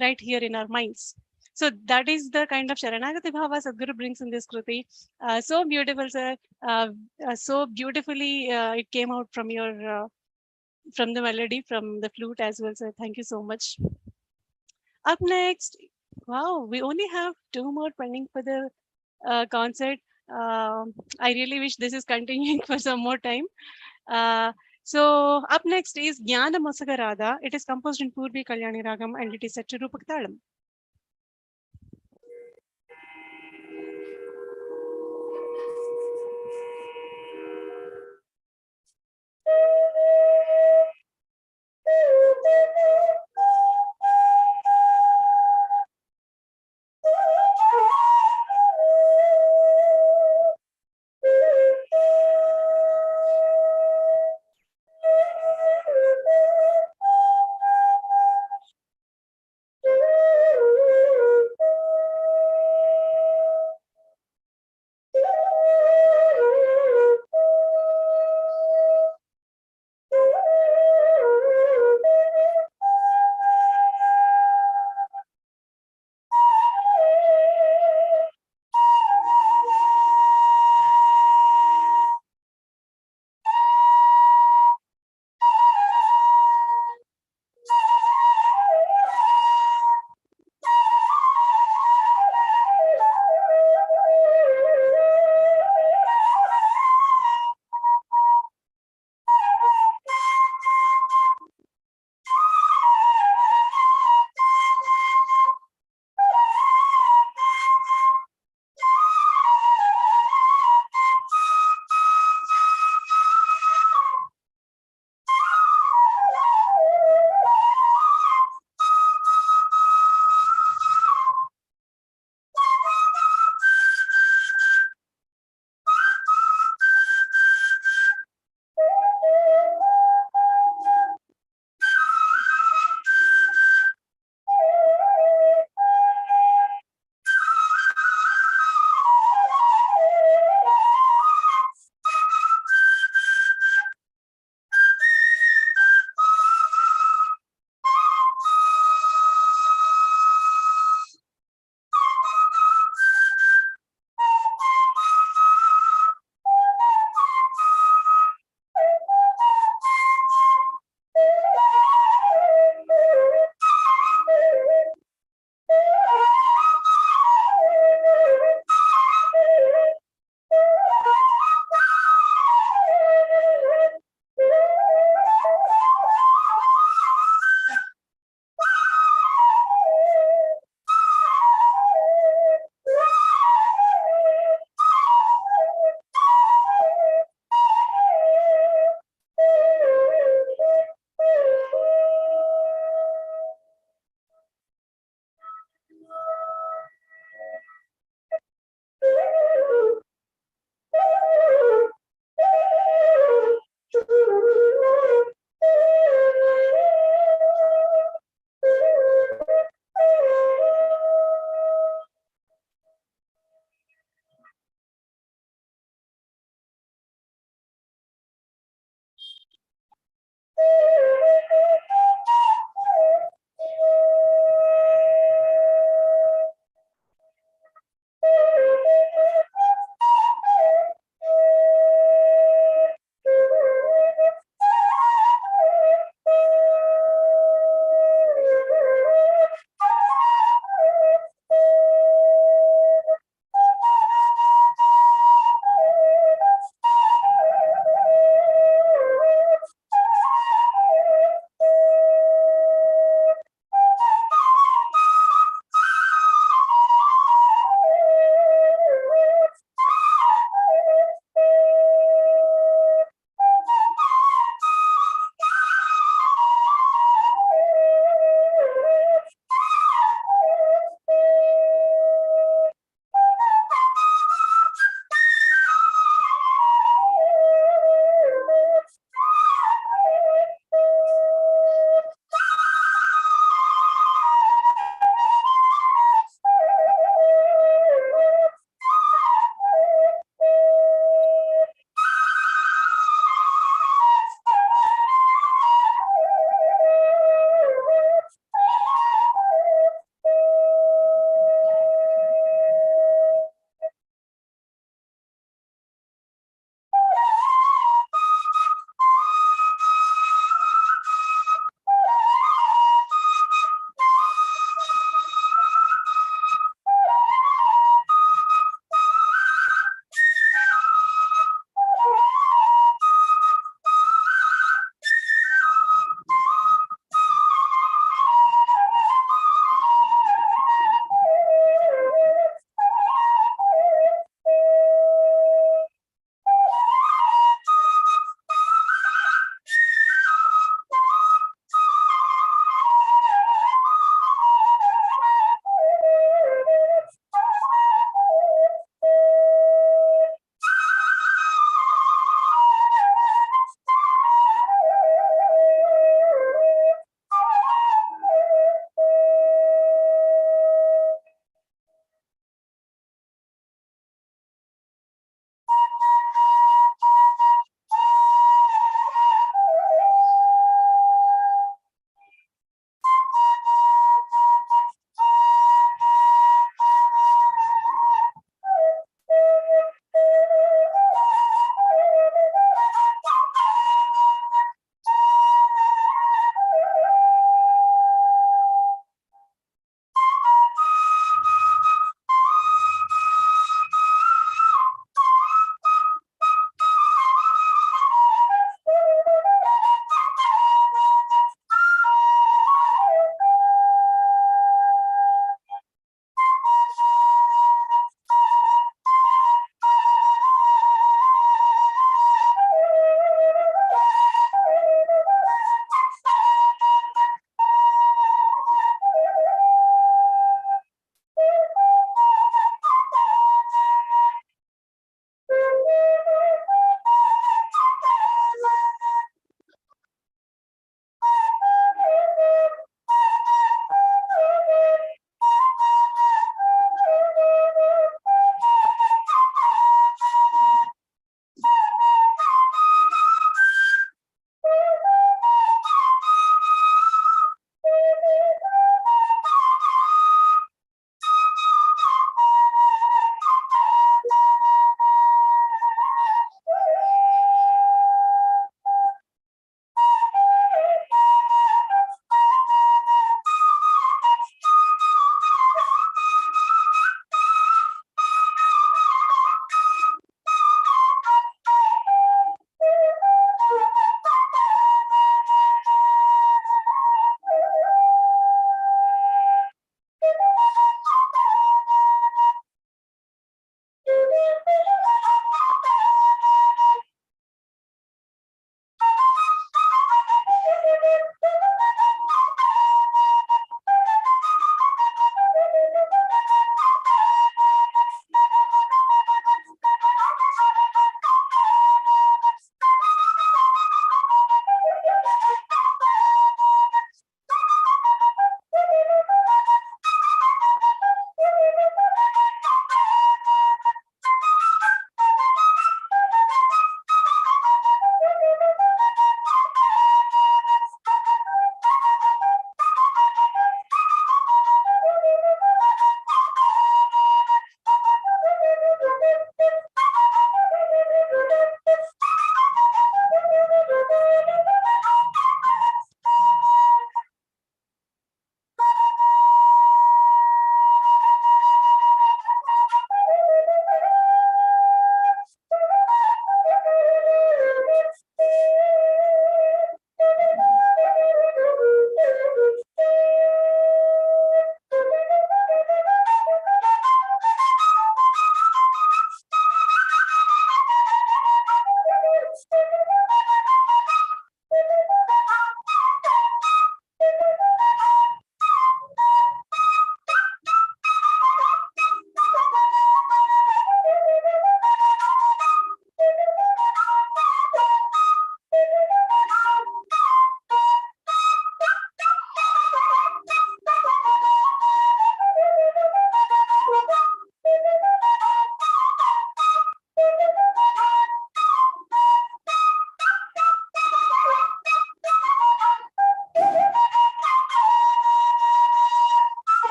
right here in our minds. So that is the kind of Sharanagati Bhava Sadhguru brings in this Kruti. So beautiful, sir. So beautifully it came out from your from the melody, from the flute as well, sir. Thank you so much. Up next, wow, we only have 2 more pending for the concert. I really wish this is continuing for some more time. So up next is Jnana Mosagarada. It is composed in Purvi Kalyani Ragam and it is set to Rupak Talam.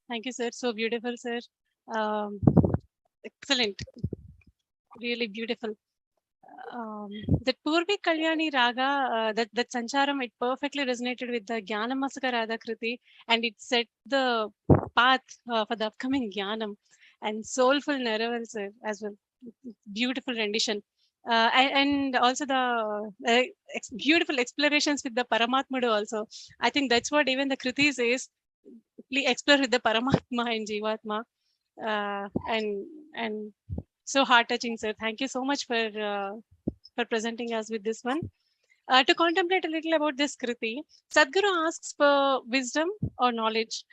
Thank you, sir. So beautiful, sir. Um, excellent. Really beautiful. That Purvi Kalyani Raga, that Sancharam, it perfectly resonated with the Jnanamasaka Radha Kriti, and it set the path for the upcoming Jnanam and soulful Naraval, sir, as well. Beautiful rendition. And also the beautiful explorations with the Paramatmadu also. I think that's what even the Kriti says. Please explore with the Paramatma and Jivatma. And so heart touching, sir. Thank you so much for presenting us with this one. To contemplate a little about this Kriti, Sadhguru asks for wisdom or knowledge,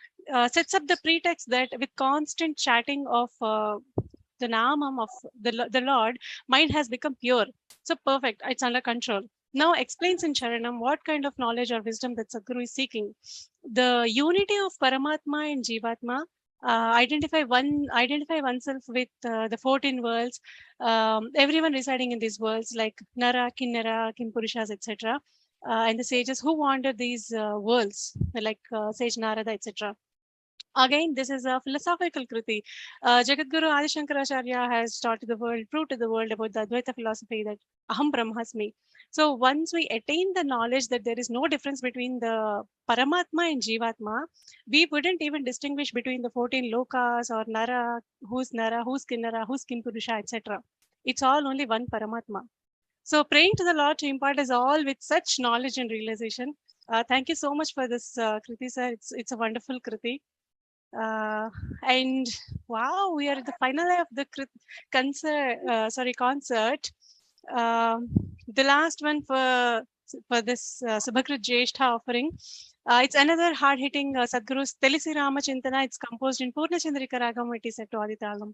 sets up the pretext that with constant chatting of the Namam of the Lord, mind has become pure. So perfect, it's under control. Now explains in Charanam what kind of knowledge or wisdom that Sadhguru is seeking. The unity of Paramatma and Jivatma, identify oneself with the 14 worlds, everyone residing in these worlds like Nara, Kinnara, Kimpurushas, etc. And the sages who wander these worlds like Sage Narada, etc. Again, this is a philosophical kriti. Jagadguru Adi Shankaracharya has taught to the world, proved to the world about the Advaita philosophy that Aham Brahmasmi. So once we attain the knowledge that there is no difference between the Paramatma and Jivatma, we wouldn't even distinguish between the 14 lokas or Nara, who's Kinnara, who's Kimpurusha, etc. It's all only one Paramatma. So praying to the Lord to impart us all with such knowledge and realization. Thank you so much for this kriti, sir. It's a wonderful kriti. And wow, we are at the final day of the concert. The last one for this SubhakRt jyEshTha offering. It's another hard-hitting Sadhguru's Telisi rAma Chintana. It's composed in Purna Chandrika Ragam. It is set to Aditalam.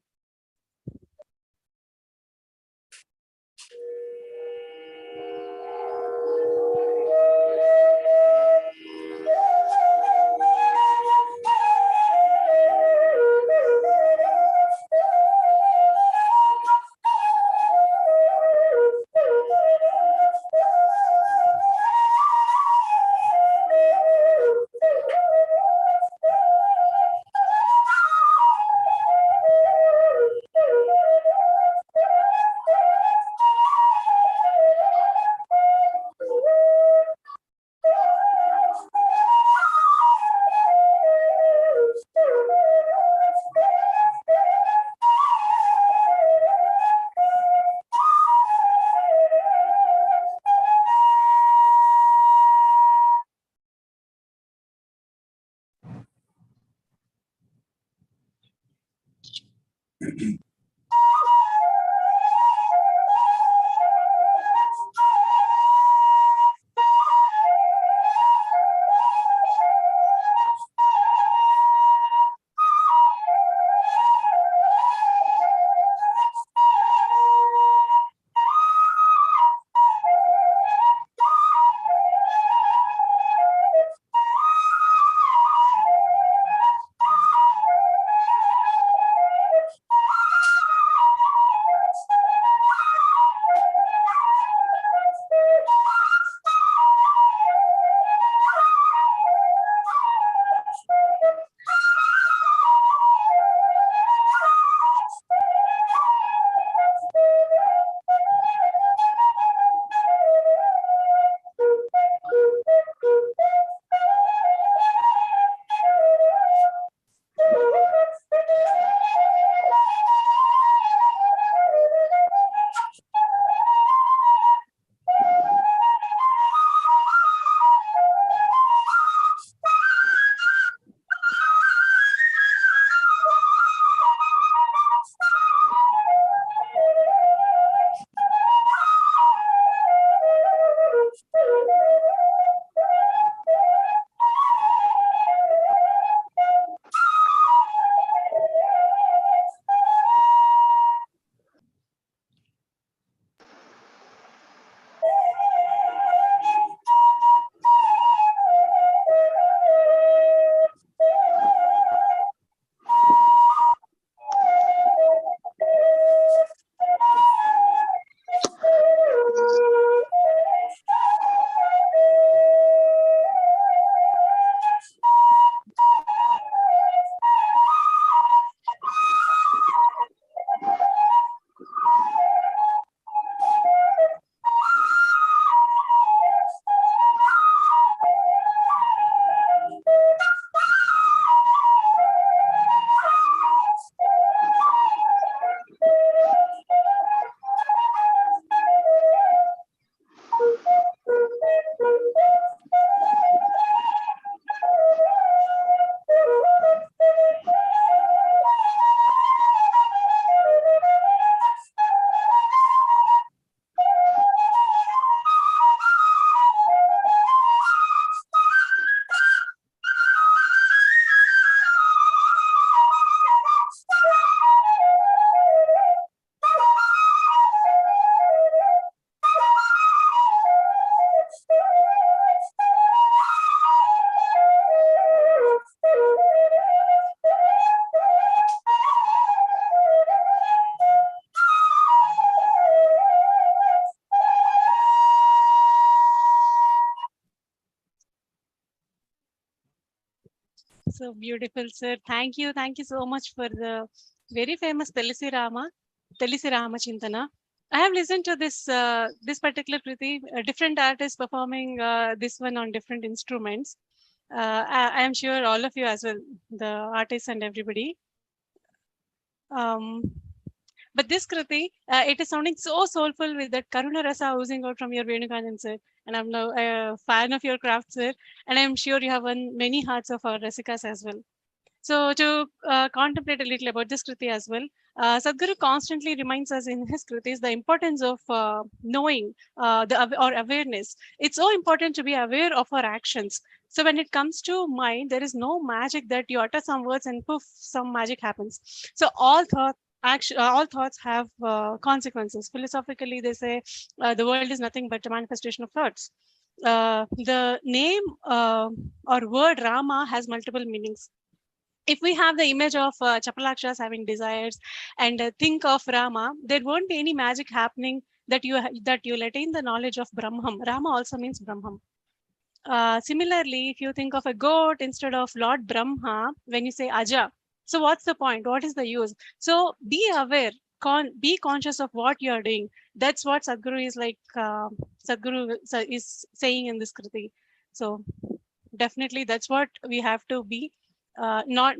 So beautiful, sir. Thank you. Thank you so much for the very famous rAma Chintana. I have listened to this particular Kriti, different artists performing this one on different instruments. I am sure all of you as well, the artists and everybody. Um, but this Kriti, it is sounding so soulful with that Karuna Rasa oozing out from your Venuganan, sir. And I'm now a fan of your craft, sir. And I'm sure you have won many hearts of our Rasikas as well. So to contemplate a little about this Kriti as well, Sadhguru constantly reminds us in his Kritis the importance of knowing or awareness. It's so important to be aware of our actions. So when it comes to mind, there is no magic that you utter some words and poof, some magic happens. So all thoughts have consequences. Philosophically, they say the world is nothing but a manifestation of thoughts. The name or word rAma has multiple meanings. If we have the image of Chapalakshas having desires and think of rAma, there won't be any magic happening that you'll attain the knowledge of Brahman. rAma also means Brahman. Similarly, if you think of a goat instead of Lord Brahma, when you say Aja, so what's the point? What is the use? So be aware, be conscious of what you are doing. That's what Sadhguru is like. Sadhguru is saying in this Kriti. So definitely, that's what we have to be. Not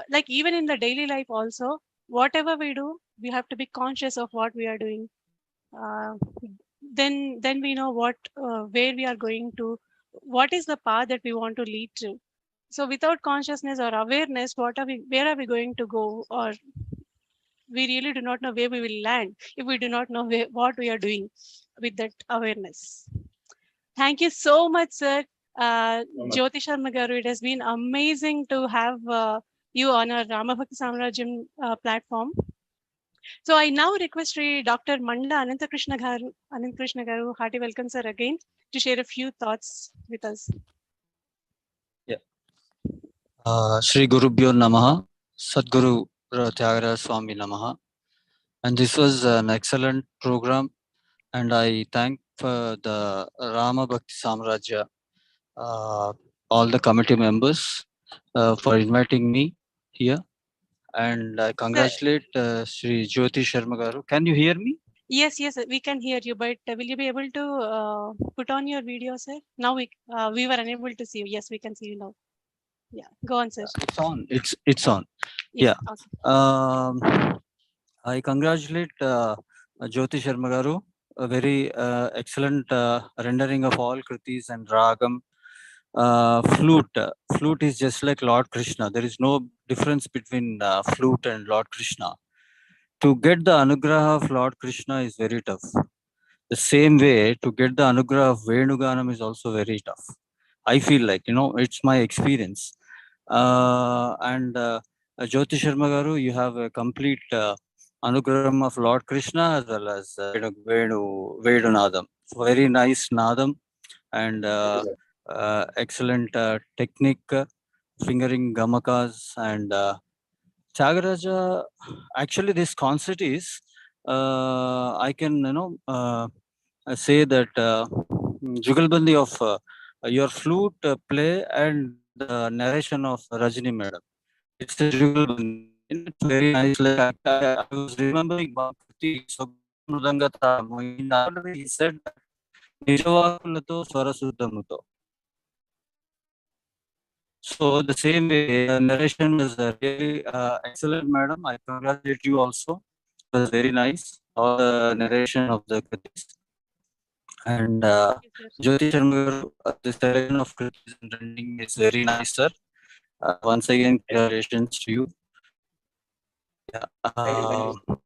like even in the daily life also. Whatever we do, we have to be conscious of what we are doing. Uh, then we know what where we are going to, what is the path that we want to lead to. So without consciousness or awareness, where are we going to go? Or we really do not know where we will land if we do not know what we are doing with that awareness. Thank you so much, sir. Jothi Sharma garu, it has been amazing to have you on our rAma Bhakti sAmrAjyam platform. So I now request Dr. Manda Anantakrishna garu, hearty welcome, sir, again, to share a few thoughts with us. Shri Gurubhyo Namaha, Sadguru Tyagaraja Swami Namaha. And this was an excellent program, and I thank the rAma Bhakti Samrajya, all the committee members for inviting me here. And I congratulate Shri Jothi Sharma garu. Can you hear me? Yes, we can hear you, but will you be able to put on your video, sir? Now we were unable to see you. Yes, we can see you now. Yeah, go on, sir. It's on. It's on. Yes, Yeah. awesome. I congratulate Jothi Sharma garu, a very excellent rendering of all kritis and ragam. Flute is just like Lord Krishna. There is no difference between flute and Lord Krishna. To get the anugraha of Lord Krishna is very tough. The same way, to get the anugraha of Venuganam is also very tough. I feel like, it's my experience. And Jothi Sharma garu, you have a complete anugraham of Lord Krishna as well as Vedunadam. So very nice nadam and excellent technique, fingering gamakas and Tyagaraja. Actually, this concert is, I can, say that jugalbandi of your flute play and the narration of Rajini Madam. It's a jugalbandi. It's very nice. Like I was remembering one Kriti, so he said that Nijavakulatu Swarasuddhamuto. So the same way, narration was really excellent, madam. I congratulate you also. It was very nice, all the narration of the kritis. And Jothi Sharma, the selection of kritis and rendering is very nice, sir. Once again, congratulations to you. Yeah. Thank you.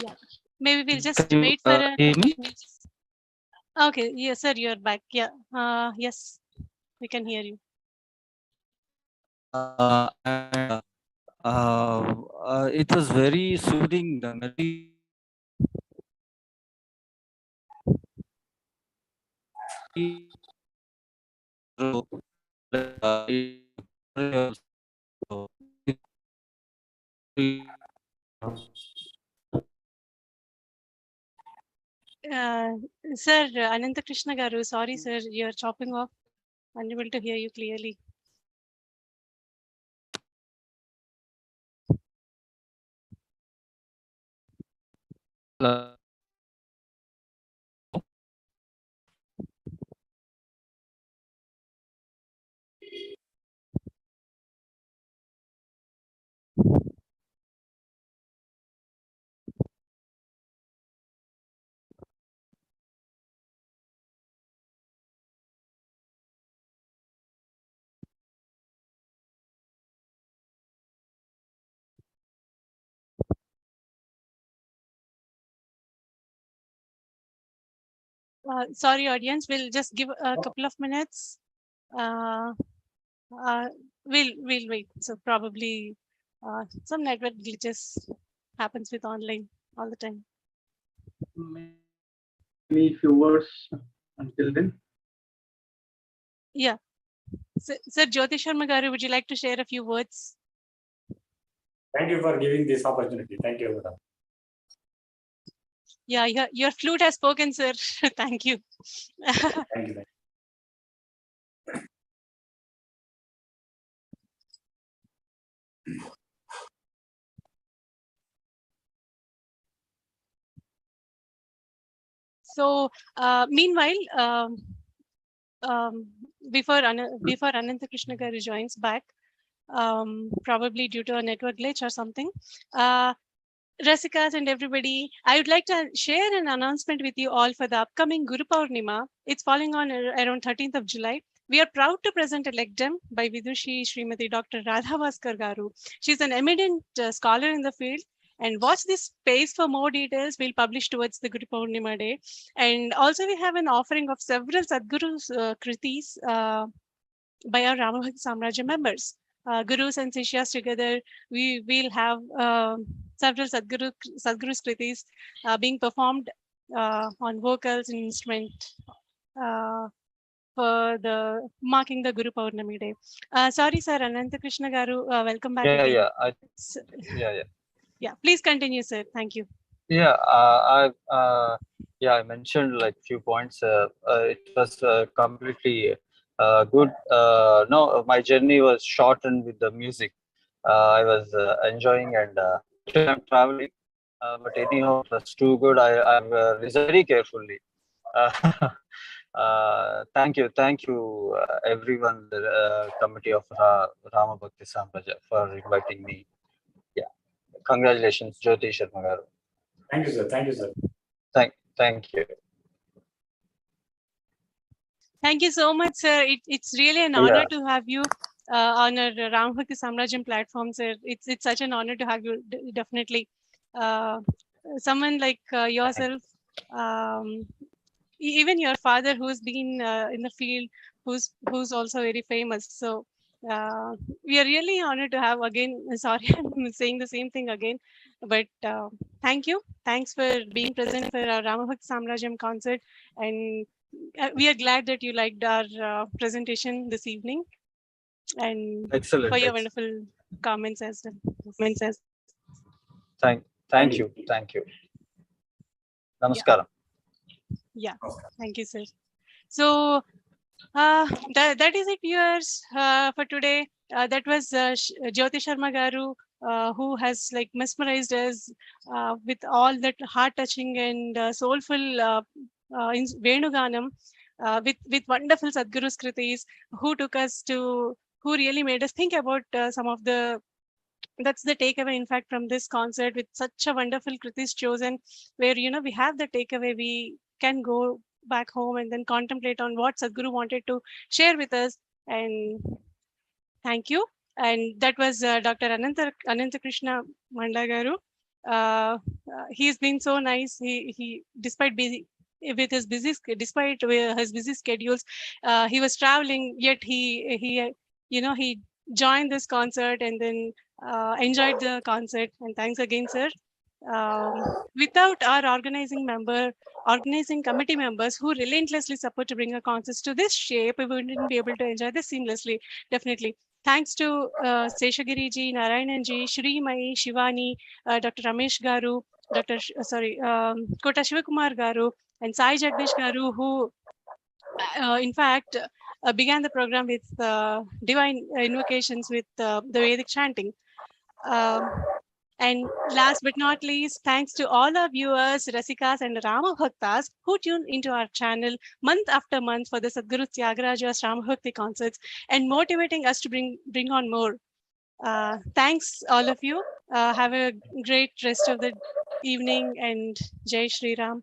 Yeah, maybe we'll just Can you wait for a hear me? Okay, yes, sir, you're back. Yeah, yes, we can hear you. And it was very soothing. The melody. Sir, Ananta Krishna Garu, sorry, sir, you're chopping off. Unable to hear you clearly. Sorry, audience, we'll just give a couple of minutes. Uh, we'll wait. So probably some network glitches happens with online all the time. Any few words until then? Yeah. Sir, Jothi Sharma Garu, would you like to share a few words? Thank you for giving this opportunity. Thank you, madam. Yeah, your flute has spoken, sir. Thank you. Thank you. So, meanwhile, before Ananta Krishna Garu joins back, probably due to a network glitch or something, Rasikas and everybody, I would like to share an announcement with you all for the upcoming Guru Purnima. It's falling on around 13th of July. We are proud to present a lecture by Vidushi Srimati Dr. Radha Vaskar Garu. She's an eminent scholar in the field. And watch this space for more details. We'll publish towards the Guru Purnima day. And also we have an offering of several Sadguru's kritis by our rAma sAmrAjyam members. Gurus and Sishyas together, we will have several Sadguru's kritis being performed on vocals and instrument for the marking the Guru Purnami day. Sorry, sir, Ananta Krishna Garu, welcome back again. Yeah, please continue, sir. Thank you. Yeah, I mentioned like few points. It was completely good. No, my journey was shortened with the music. I was enjoying, and actually I'm traveling. But anyhow, it was too good. I've listened very carefully. Thank you, everyone, the committee of rAma Bhakti sAmrAjyam for inviting me. Yeah, congratulations, Jothi Sharma Garu. Thank you, sir. Thank you, sir. Thank you. Thank you so much, sir. It's really an honor to have you on our rAma Bhakti sAmrAjyam platform, sir. It's such an honor to have you, definitely. Someone like yourself, even your father who's been in the field, who's also very famous. So we are really honored to have again. Sorry, I'm saying the same thing again, but thank you. Thanks for being present for our rAma Bhakti sAmrAjyam concert, and we are glad that you liked our presentation this evening, and Excellent. for your wonderful comments as well. Thank you. Namaskaram. Yeah, thank you, sir. So that is it, viewers, for today. That was Jothi Sharma Garu, who has like mesmerized us with all that heart-touching and soulful Venuganam, with wonderful Sadguru Skritis, who really made us think about some of the. That's the takeaway, in fact, from this concert, with such a wonderful kritis chosen, where we have the takeaway. We can go back home and then contemplate on what Sadhguru wanted to share with us. And thank you. And that was Dr. Ananta Krishna Mandagaru. He's been so nice. He despite his busy schedules, he was traveling, yet he joined this concert and then enjoyed the concert. And thanks again, sir. without our organizing committee members who relentlessly support to bring our concerts to this shape, we wouldn't be able to enjoy this seamlessly. Definitely. Thanks to Seshagiri ji, Narayanan ji, Shri Mai, Shivani, Dr. Ramesh Garu, Kota Shivakumar Garu, and Sai Jagdish Garu, who in fact began the program with divine invocations with the Vedic chanting. And last but not least, thanks to all our viewers, Rasikas and rAma Bhaktas who tune into our channel month after month for the Sadhguru Tyagaraja's rAma Bhakti concerts and motivating us to bring on more. Thanks all of you. Have a great rest of the evening and Jai Shri Ram.